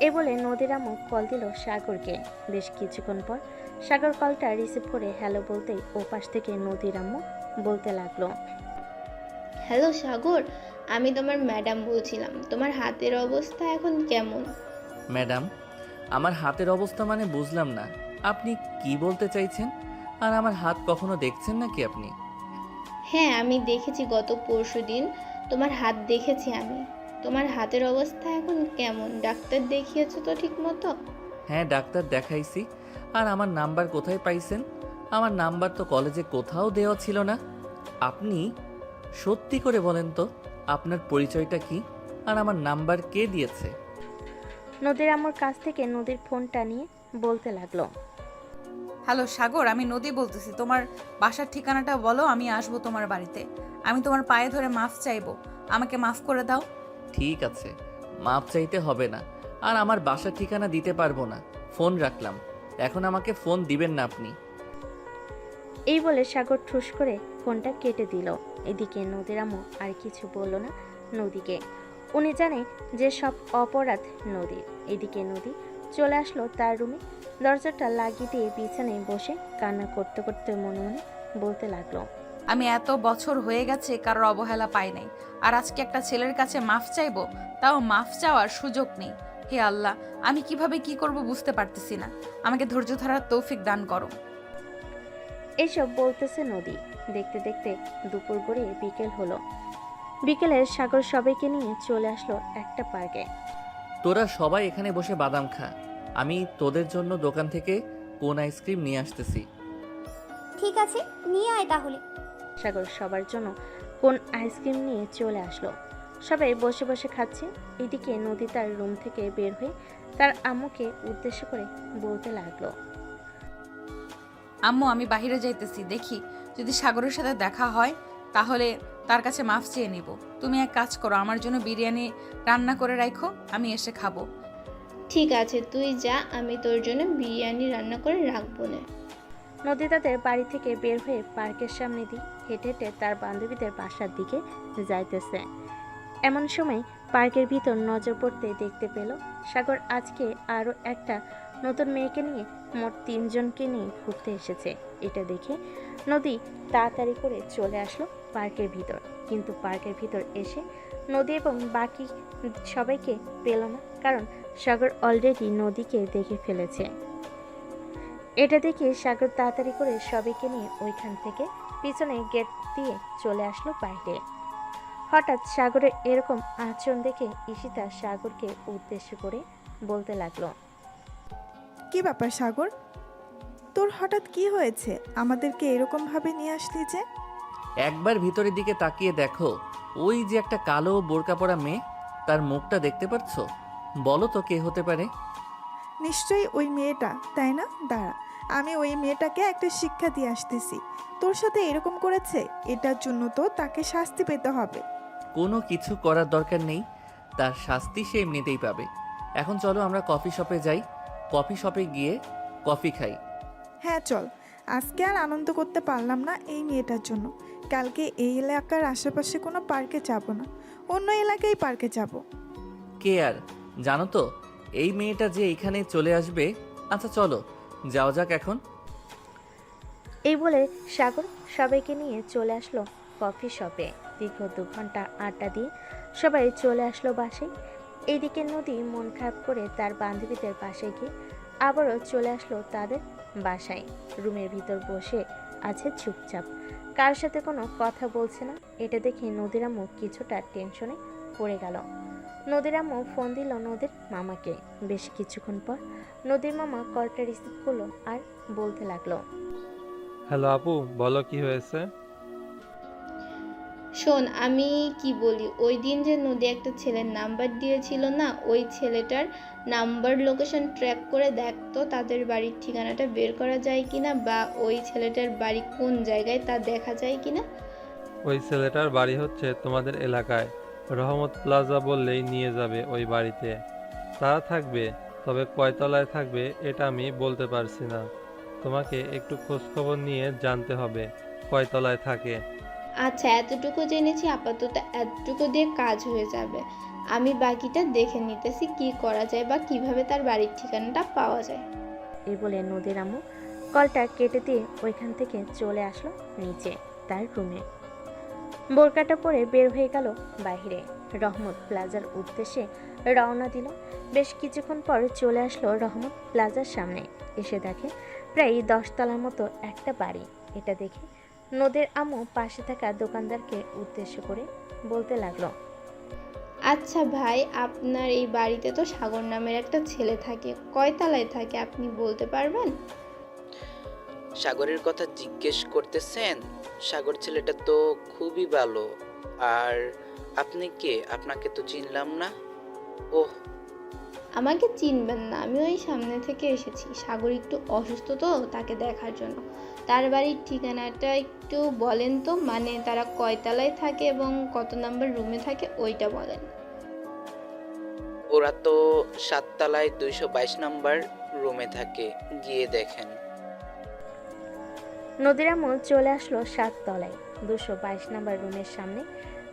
এ বলে নদীর আম্মু কল দিল সাগরকে। বেশ কিছুক্ষণ পর সাগর কলটা রিসিভ করে হ্যালো বলতেই ও পাশ থেকে নদীর আম্মু বলতে লাগলো, হ্যালো সাগর, আমি তোমার ম্যাডাম বলছিলাম, তোমার হাতের অবস্থা এখন কেমন? ম্যাডাম, আমার হাতের অবস্থা মানে বুঝলাম না, আপনি কি বলতে চাইছেন? আর আমার হাত কখনো দেখছেন নাকি আপনি? হ্যাঁ, আমি দেখেছি, গত পরশুদিন তোমার হাত দেখেছি আমি। তোমার হাতের অবস্থা এখন কেমন? ডাক্তার দেখিয়েছো তো ঠিক মতো? হ্যাঁ ডাক্তার দেখাইছি। আর আমার নাম্বার কোথায় পাইছেন? আমার নাম্বার তো কলেজে কোথাও দেওয়া ছিল না। আপনি সত্যি করে বলেন তো আপনার পরিচয়টা কি আর আমার নাম্বার কে দিয়েছে? নদীর আম্মুর কাছ থেকে নদীর ফোনটা নিয়ে বলতে লাগলো। হ্যালো সাগর, আমি নদী বলতেছি। তোমার বাসার ঠিকানাটা বলো, আমি আসবো তোমার বাড়িতে। আমি তোমার পায়ে ধরে মাফ চাইবো, আমাকে মাফ করে দাও। ঠিক আছে, মাপ চাইতে হবে না। আর আমার বাসার ঠিকানা দিতে পারবো না। ফোন রাখলাম। এখন আমাকে ফোন দিবেন না আপনি। এই বলে সাগর ঠুস করে ফোনটা কেটে দিল। এদিকে নদীর আম্মু আর কিছু বলল না নদীকে। উনি জানে যে সব অপরাধ নদীর। এদিকে নদী চলে আসলো তার রুমে, দরজাটা লাগিয়ে দিয়ে বিছানায় বসে কান্না করতে করতে মনে মনে বলতে লাগলো। আমি এত বছর হয়ে গেছে কারোর অবহেলা পাই নাই, আর আজকে একটা ছেলের কাছে মাফ চাইবো, তাও মাফ চাওয়ার সুযোগ নেই। হে আল্লাহ, আমি কিভাবে কি করব বুঝতে পারতেছি না। আমাকে ধৈর্য ধরার তৌফিক দান করো। এইসব বলতেছে নদী। দেখতে দেখতে দুপুর গড়িয়ে বিকেল হলো। বিকেলে সাগর সবাইকে নিয়ে চলে আসলো একটা পার্কে। তোরা সবাই এখানে বসে বাদাম খা। আমি তোদের জন্য দোকান থেকে কোন আইসক্রিম নিয়ে আসতেছি। ঠিক আছে, নিয়ে আয় তাহলে। সাগর সবার জন্য কোন আইসক্রিম নিয়ে চলে আসলো। সবাই বসে বসে খাচ্ছে। এদিকে নদী তার রুম থেকে বের হয়ে তার আম্মুকে উদ্দেশ্য করে বলতে লাগলো। আম্মু, আমি বাইরে যাইতেছি, দেখি যদি সাগরের সাথে দেখা হয় তাহলে তার কাছে মাফ চেয়ে নিব। তুমি এক কাজ করো, আমার জন্য বিরিয়ানি রান্না করে রাখো, আমি এসে খাবো। ঠিক আছে, তুই যা, আমি তোর জন্য বিরিয়ানি রান্না করে রাখবো না। নদী তাদের বাড়ি থেকে বের হয়ে পার্কের সামনে দিয়ে হেঁটে হেঁটে তার বান্ধবীদের বাসার দিকে যাইতেছে। এমন সময় পার্কের ভিতর নজর পড়তে দেখতে পেল সাগর আজকে আরও একটা নতুন মেয়েকে নিয়ে মোট 3 জনকে নিয়ে ঘুরতে এসেছে। এটা দেখে নদী তাড়াতাড়ি করে চলে আসলো পার্কের ভিতর। কিন্তু পার্কের ভিতর এসে নদী এবং বাকি সবাইকে পেল না, কারণ সাগর অলরেডি নদীকে দেখে ফেলেছে। এটা দেখে সাগর তাড়াতাড়ি করে সবাইকে নিয়ে ওইখান থেকে পিছনে গেট দিয়ে চলে আসলো বাইরে। হঠাৎ সাগরের এরকম আচরণ দেখে ঈশিতা সাগরকে উদ্দেশ্য করে বলতে লাগলো। কি ব্যাপার সাগর, তোর হঠাৎ কি হয়েছে? আমাদেরকে এরকম ভাবে নিয়ে আসলি যে? একবার ভিতরের দিকে তাকিয়ে দেখো, ওই যে একটা কালো বোরকা পরা মেয়ে, তার মুখটা দেখতে পাচ্ছ? বলো তো কে হতে পারে? নিশ্চয়ই ওই মেয়েটা, তাই না? দাঁড়া, আমি ওই মেয়েটাকে একটা শিক্ষা দিয়ে আসতেছি। তোর সাথে এরকম করেছে, এটার জন্য তো তাকে শাস্তি পেতে হবে। কোনো কিছু করার দরকার নেই, তার শাস্তি সে এমনিতেই পাবে। এখন চলো আমরা কফি শপে যাই, কফি শপে গিয়ে কফি খাই। হ্যাঁ চল, আজকে আর আনন্দ করতে পারলাম না এই মেয়েটার জন্য। কালকে এই এলাকার আশেপাশে কোনো পার্কে যাব না, অন্য এলাকায় পার্কে যাব। কে আর জানো তো এই মেয়েটা যে এখানে চলে আসবে। আচ্ছা চলো যাওয়া যাক এখন। এই বলে সাগর সবাইকে নিয়ে চলে আসলো কফি শপে। দীর্ঘ 2 ঘন্টা আড্ডা দিয়ে সবাই চলে আসলো বাসায়। এইদিকে নদী মন খারাপ করে তার বান্ধবীদের বাসায় গিয়ে আবারও চলে আসলো তাদের বাসায়। রুমের ভিতর বসে আছে চুপচাপ, কার সাথে কোনো কথা বলছে না। এটা দেখে নদীর আম্মু কিছুটা টেনশনে পড়ে গেল। নদীর আম্মু ফোন দিল নদীর মামাকে। বেশ কিছুক্ষণ পর নদীর মামা কলটা রিসিভ করলো আর বলতে লাগলো। হ্যালো আপু, বলো কি হয়েছে? শোন, আমি কি বলি, ওই দিন যে নদী একটা ছেলের নাম্বার দিয়েছিল না, ওই ছেলেটার নাম্বার লোকেশন ট্র্যাক করে দেখতো তাদের বাড়ির ঠিকানাটা বের করা যায় কিনা, বা ওই ছেলেটার বাড়ি কোন জায়গায় তা দেখা যায় কিনা। ওই ছেলেটার বাড়ি হচ্ছে তোমাদের এলাকায়, রহমত প্লাজা বললেই নিয়ে যাবে ওই বাড়িতে। তারা থাকবে, তবে কয়তলায় থাকবে এটা আমি বলতে পারছি না। তোমাকে একটু খোঁজখবর নিয়ে জানতে হবে কয়তলায় থাকে। আচ্ছা, এতটুকু জেনেছি, আপাতত এতটুকু দিয়ে কাজ হয়ে যাবে। আমি বাকিটা দেখে নিতেছি কি করা যায় বা কিভাবে তার বাড়ির ঠিকানাটা পাওয়া যায়। এই বলে নদীর আম্মু কলটা কেটে দিয়ে ওইখান থেকে চলে আসলো নিচে তার রুমে। বোরকাটা পরে বের হয়ে গেল বাইরে। রহমত প্লাজার উদ্দেশ্যে রওনা দিল। বেশ কিছুক্ষণ পর চলে আসলো রহমত প্লাজার সামনে। এসে দেখে প্রায় 10 তলার মতো একটা বাড়ি। এটা দেখে নদীর আম্মু পাশে থাকা দোকানদারকে উদ্দেশ্য করে বলতে লাগলো। আচ্ছা ভাই, আপনার এই বাড়িতে তো সাগর নামের একটা ছেলে থাকে, কয় তলায় থাকে আপনি বলতে পারবেন? সাগরের কথা জিজ্ঞেস করতেছেন? সাগর ছেলেটা তো খুবই ভালো। আর আপনি কে? আপনাকে তো চিনলাম না। ওহ, আমাকে চিনবেন না, আমি ওই সামনে থেকে এসেছি। সাগর একটু অসুস্থ তো, তাকে দেখার জন্য। তার বাড়ির ঠিকানাটা একটু বলেন তো, মানে তারা কয়তলায় থাকে এবং কত নাম্বার রুমে থাকে ওইটা বলেন। ওরা তো 7 তলায় 222 নাম্বার রুমে থাকে, গিয়ে দেখেন। নদীর আম্মু চলে আসলো 7 তলায় 222 নম্বর রুমের সামনে।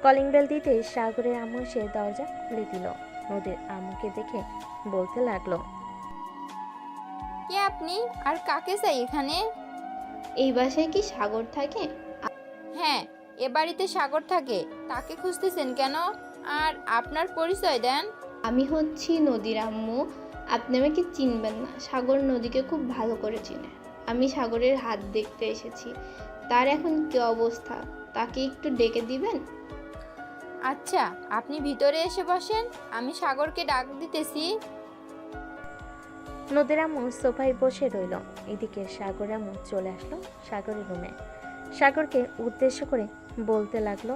কলিং বেল দিতে সাগরের আম্মু এসে দরজা খুলে দিল। নদীর আম্মুকে দেখে বলতে লাগলো, কে আপনি আর কাকে চাই এখানে? এই বাসায় কি সাগর থাকে? হ্যাঁ, এ বাড়িতে সাগর থাকে। তাকে খুঁজতেছেন কেন? আর আপনার পরিচয় দেন। আমি হচ্ছি নদীর আম্মু। আপনি আমাকে চিনবেন না, সাগর নদীকে খুব ভালো করে চিনে। আমি সাগরের হাত দেখতে এসেছি, তার এখন কি অবস্থা তাকে একটু ডেকে দিবেন? আচ্ছা, আপনি ভিতরে এসে বসেন, আমি সাগরকে ডাক দিতেছি। নদীর আম্মু সোফায় বসে রইল। এদিকে সাগর আম্মু চলে আসলো সাগরের রুমে। সাগরকে উদ্দেশ্য করে বলতে লাগলো,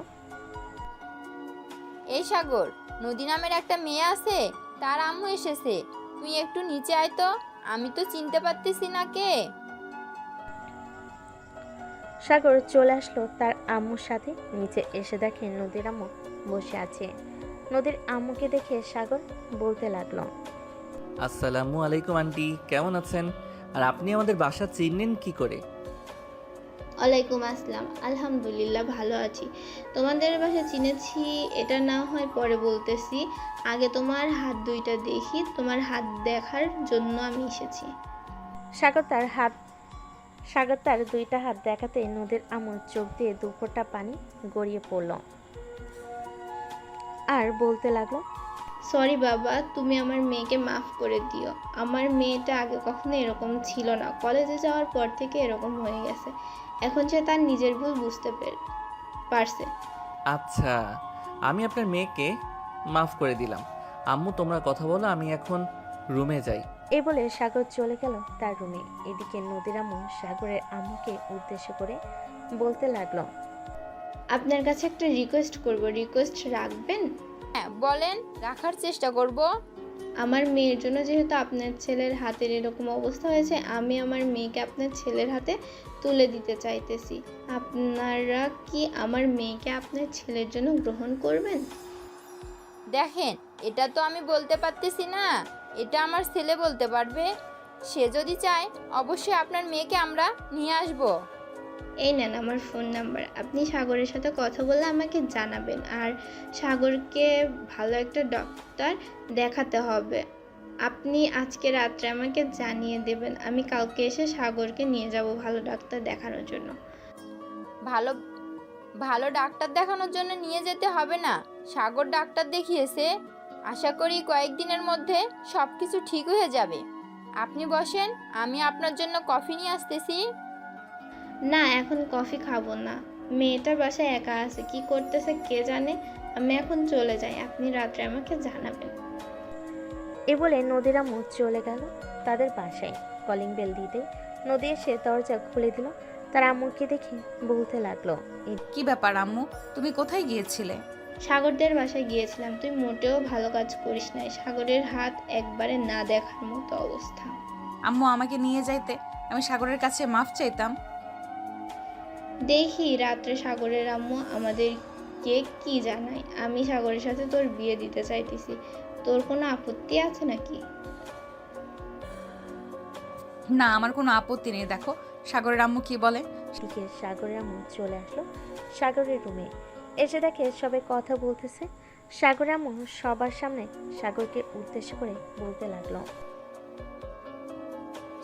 এই সাগর, নদী নামের একটা মেয়ে আছে, তার আম্মু এসেছে। তুই একটু নিচে আয় তো, আমি তো চিনতে পারতেছি না কে। সাগর চলে আসলো তার আম্মুর সাথে। নিচে এসে দেখে নদীর আম্মু বসে আছে। নদীর আম্মুকে দেখে সাগর বলতে লাগলো, আসসালামু আলাইকুম আন্টি, কেমন আছেন? আর আপনি আমাদের বাসা চিনলেন কি করে? ওয়ালাইকুম আসসালাম, আলহামদুলিল্লাহ ভালো আছি। তোমাদের বাসা চিনেছি এটা না হয় পরে বলতেছি, আগে তোমার হাত দুইটা দেখি। তোমার হাত দেখার জন্য আমি এসেছি। সাগর তার দুইটা হাত দেখাতে নদীর আম্মুর চোখ দিয়ে দুফোঁটা পানি গড়িয়ে পড়ল আর বলতে লাগলো, সরি বাবা, তুমি আমার মেয়েকে মাফ করে দিও। আমার মেয়েটা আগে কখনো এরকম ছিল না, কলেজে যাওয়ার পর থেকে এরকম হয়ে গেছে। এখন সে তার নিজের ভুল বুঝতে পারছে। আচ্ছা, আমি আপনার মেয়েকে মাফ করে দিলাম। আম্মু তোমরা কথা বলো, আমি এখন রুমে যাই। এই বলে সাগর চলে গেল তার রুমে। এদিকে নদীর আম্মু সাগরের আম্মুকে উদ্দেশ্য করে বলতে লাগলো, আপনার কাছে একটা রিকোয়েস্ট করব, রিকোয়েস্ট রাখবেন? হ্যাঁ বলেন, রাখার চেষ্টা করব। আমার মেয়ের জন্য যেহেতু আপনার ছেলের হাতের এরকম অবস্থা হয়েছে, আমি আমার মেয়েকে আপনার ছেলের হাতে তুলে দিতে চাইতেছি। আপনারা কি আমার মেয়েকে আপনার ছেলের জন্য গ্রহণ করবেন? দেখেন, এটা তো আমি বলতে পারতেছি না, এটা আমার ছেলে বলতে পারবে। সে যদি চায় অবশ্যই আপনার মেয়েকে আমরা নিয়ে আসব। এই নেন আমার ফোন নাম্বার, আপনি সাগরের সাথে কথা বলে আমাকে জানাবেন। আর সাগরকে ভালো একটা ডক্টর দেখাতে হবে। আপনি আজকে রাত্রে আমাকে জানিয়ে দেবেন, আমি কালকে এসে সাগরকে নিয়ে যাব ভালো ডাক্তার দেখানোর জন্য। ভালো ভালো ডাক্তার দেখানোর জন্য নিয়ে যেতে হবে না, সাগর ডাক্তার দেখিয়েছে। আশা করি কয়েকদিনের মধ্যে সব কিছু ঠিক হয়ে যাবে। আপনি বসেন, আমি আপনার জন্য কফি নিয়ে আসতেছি। না, এখন কফি খাবো না। মেয়েটার বাসায় একা আছে, কি করতেছে কে জানে। আমি এখন চলে যাই, আপনি রাত্রে আমাকে জানাবেন। এ বলে নদীর আম্মু চলে গেল তাদের বাসায়। কলিং বেল দিতে নদী এসে দরজা খুলে দিল। তার আম্মুকে দেখে বলতে লাগলো, কি ব্যাপার আম্মু, তুমি কোথায় গিয়েছিলে? সাগরদের বাসায় গিয়েছিলাম। তুই মোটেও ভালো কাজ করিস নাই, সাগরের হাত একবারে না দেখার মতো অবস্থা। আম্মু আমাকে নিয়ে যাইতে, আমি সাগরের কাছে মাফ চাইতাম। দেখি রাত্রে সাগরের আম্মু আমাদেরকে কি জানায়। আমি সাগরের সাথে তোর বিয়ে দিতে চাইতেছি, তোর কোনো আপত্তি আছে নাকি? না, আমার কোনো আপত্তি নেই। দেখো সাগরের আম্মু কি বলে। দিকে সাগরের আম্মু চলে আসলো সাগরের রুমে। এসে দেখে সবাই কথা বলতেছে। সাগরের আম্মু সবার সামনে সাগরকে উদ্দেশ্য করে বলতে লাগলো,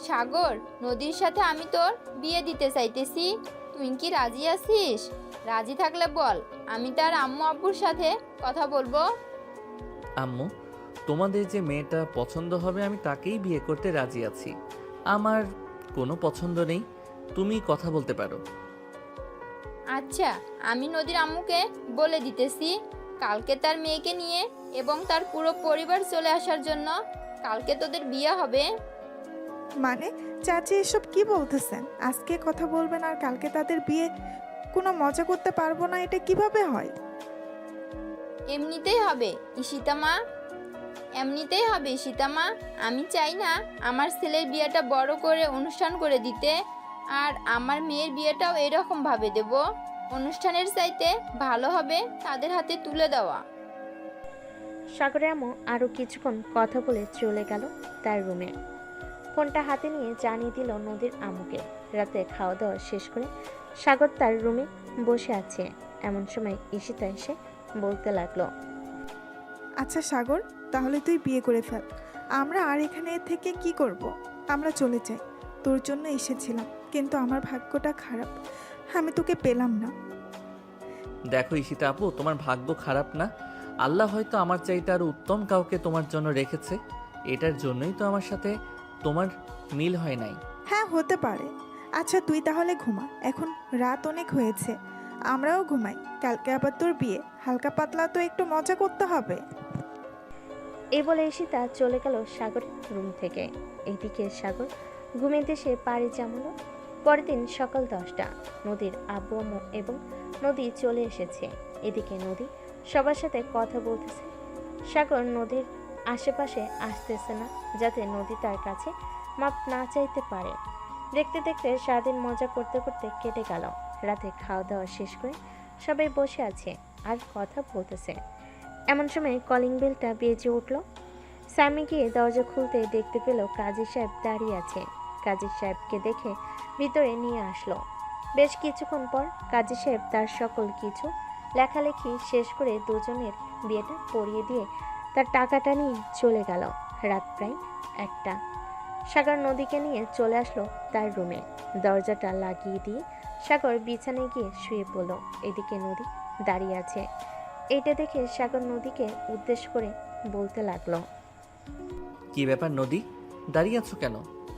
সাগর, নদীর সাথে আমি তোর বিয়ে দিতে চাইতেছি, তুই কি রাজি আছিস? রাজি থাকলে বল, আমি তার আম্মু আব্বুর সাথে কথা বলবো। আম্মু, তোমাদের যে মেয়েটা পছন্দ হবে আমি তাকেই বিয়ে করতে রাজি আছি। আমার কোনো পছন্দ নেই, তুমি কথা বলতে পারো। আচ্ছা, আমি নদীর আম্মুকে বলে দিতেছি। কালকে তার মেয়েকে নিয়ে এবং তার পুরো পরিবার চলে আসার জন্য। কালকে তোদের বিয়ে হবে। মানে চাচি এসব কি বলতেছেন? আজকে কথা বলবেন আর কালকে তাদের বিয়ে? কোনো মজা করতে পারবো না, এটা কিভাবে হয়? এমনিতেই হবে ঈশিতা মা, এমনিতেই হবে ঈশিতা মা। আমি চাই না আমার ছেলের বিয়েটা বড় করে অনুষ্ঠান করে দিতে, আর আমার মেয়ের বিয়েটাও এরকম ভাবে দেব। অনুষ্ঠানের চাইতে ভালো হবে তাদের হাতে তুলে দেওয়া। সাগরের আম্মু আরও কিছুক্ষণ কথা বলে চলে গেল তার রুমে। ফোনটা হাতে নিয়ে জানিয়ে দিল নদীর আম্মুকে। রাতে খাওয়া দাওয়া শেষ করে সাগর তার রুমে বসে আছে। এমন সময় ঈশিতা এসে বলতে লাগলো, আচ্ছা সাগর, তাহলে তুই বিয়ে করে ফেল। আমরা আর এখানে থেকে কি করব? আমরা চলে যাই। তোর জন্য এসেছিলাম, কিন্তু আমার ভাগ্যটা খারাপ, আমি তোকে পেলাম না। দেখো ঈশিতা আপু, তোমার ভাগ্য খারাপ না। আল্লাহ হয়তো আমার চাইতে আরও উত্তম কাউকে তোমার জন্য রেখেছে। এটার জন্যই তো আমার সাথে তোমার মিল হয় নাই। হ্যাঁ, হতে পারে। আচ্ছা তুই তাহলে ঘুমা, এখন রাত অনেক হয়েছে, আমরাও ঘুমাই। কালকে আবার তোর বিয়ে, হালকা পাতলা তো একটু মজা করতে হবে। এই বলে ঈশিতা চলে গেল সাগরের রুম থেকে। এদিকে সাগর ঘুমের দেশে পাড়ি জমালো। পরের দিন সকাল 10টা। নদীর আব্বু আম্মু এবং নদী চলে এসেছে। এদিকে নদী সবার সাথে কথা বলতেছে। সাগর নদীর আশেপাশে আসতেছে না, যাতে নদী তার কাছে মাপ না চাইতে পারে। দেখতে দেখতে সারাদিন মজা করতে করতে কেটে গেল। রাতে খাওয়া দাওয়া শেষ করে সবাই বসে আছে আর কথা বলতেছে। এমন সময় কলিং বেলটা বেজে উঠল। স্বামী গিয়ে দরজা খুলতে দেখতে পেল কাজী সাহেব দাঁড়িয়ে আছে। কাজী সাহেবকে দেখে ভিতরে নিয়ে আসলো। বেশ কিছুক্ষণ পর কাজী সাহেব তার সকল কিছু লেখালেখি শেষ করে দুজনের বিয়েটা পড়িয়ে দিয়ে তার টাকাটা নিয়ে চলে গেল। রাত প্রায় 1টা। সাগর নদীকে নিয়ে চলে আসলো তার রুমে। দরজাটা লাগিয়ে দিয়ে সাগর বিছানায় গিয়ে শুয়ে পড়ল। এদিকে নদী দাঁড়িয়ে আছে। এটা দেখে সাগর নদীকে উদ্দেশ্য করে বলতে লাগলো, কি ব্যাপার নদী, দাঁড়িয়ে আছো কেন?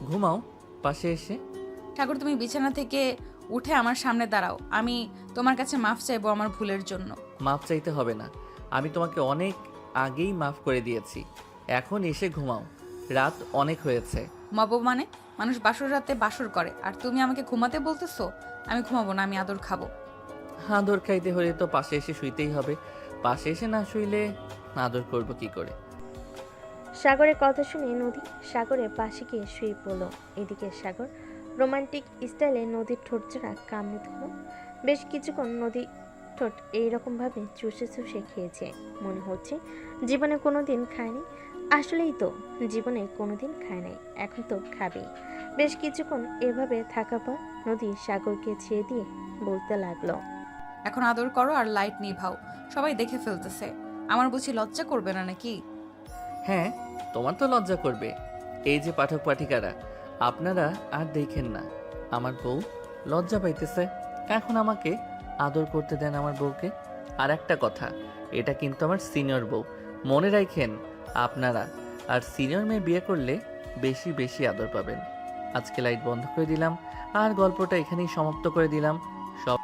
ঘুমাও পাশে এসে। ঠাকুর, তুমি বিছানা থেকে উঠে আমার সামনে দাঁড়াও। আমি তোমার কাছে মাফ চাইবো আমার ভুলের জন্য। মাফ চাইতে হবে না, আমি তোমাকে অনেক আগেই মাফ করে দিয়েছি। এখন এসে ঘুমাও, রাত অনেক হয়েছে। ঘুমাবো মানে? মানুষ বাসর রাতে বাসর করে, আর তুমি আমাকে ঘুমাতে বলতেছো? আমি ঘুমাবো না, আমি আদর খাবো। আদর খাইতে হলে তো পাশে এসে শুইতেই হবে। পাশে এসে না শুইলে আদর করব কি করে? সাগরের কথা শুনে নদী সাগরের পাশে গিয়ে শুয়ে পড়ল। এদিকে সাগর রোমান্টিক স্টাইলে নদীর ঠোঁট জোড়া কামড়ে ধরল। বেশ কিছুক্ষণ নদী ঠোঁট এইরকমভাবে চুষে চুষে খেয়েছে। মনে হচ্ছে জীবনে কোনোদিন খায়নি। আসলেই তো জীবনে কোনোদিন খায় নাই, এখন তো খাবেই। বেশ কিছুক্ষণ এভাবে থাকার পর নদী সাগরকে ছেড়ে দিয়ে বলতে লাগলো, এখন আদর করো আর লাইট নিভাও, সবাই দেখে ফেলতেছে। আমার বুঝি লজ্জা করবে না নাকি? হ্যাঁ, তোমার তো লজ্জা করবে। এই যে পাঠক পাঠিকারা, আপনারা আর দেখেন না, আমার বউ লজ্জা পাইতেছে। এখন আমাকে আদর করতে দেন আমার বউকে। আর একটা কথা, এটা কিন্তু আমার সিনিয়র বউ, মনে রাখেন আপনারা। আর সিনিয়র মেয়ে বিয়ে করলে বেশি বেশি আদর পাবেন। আজকে লাইট বন্ধ করে দিলাম আর গল্পটা এখানেই সমাপ্ত করে দিলাম। সব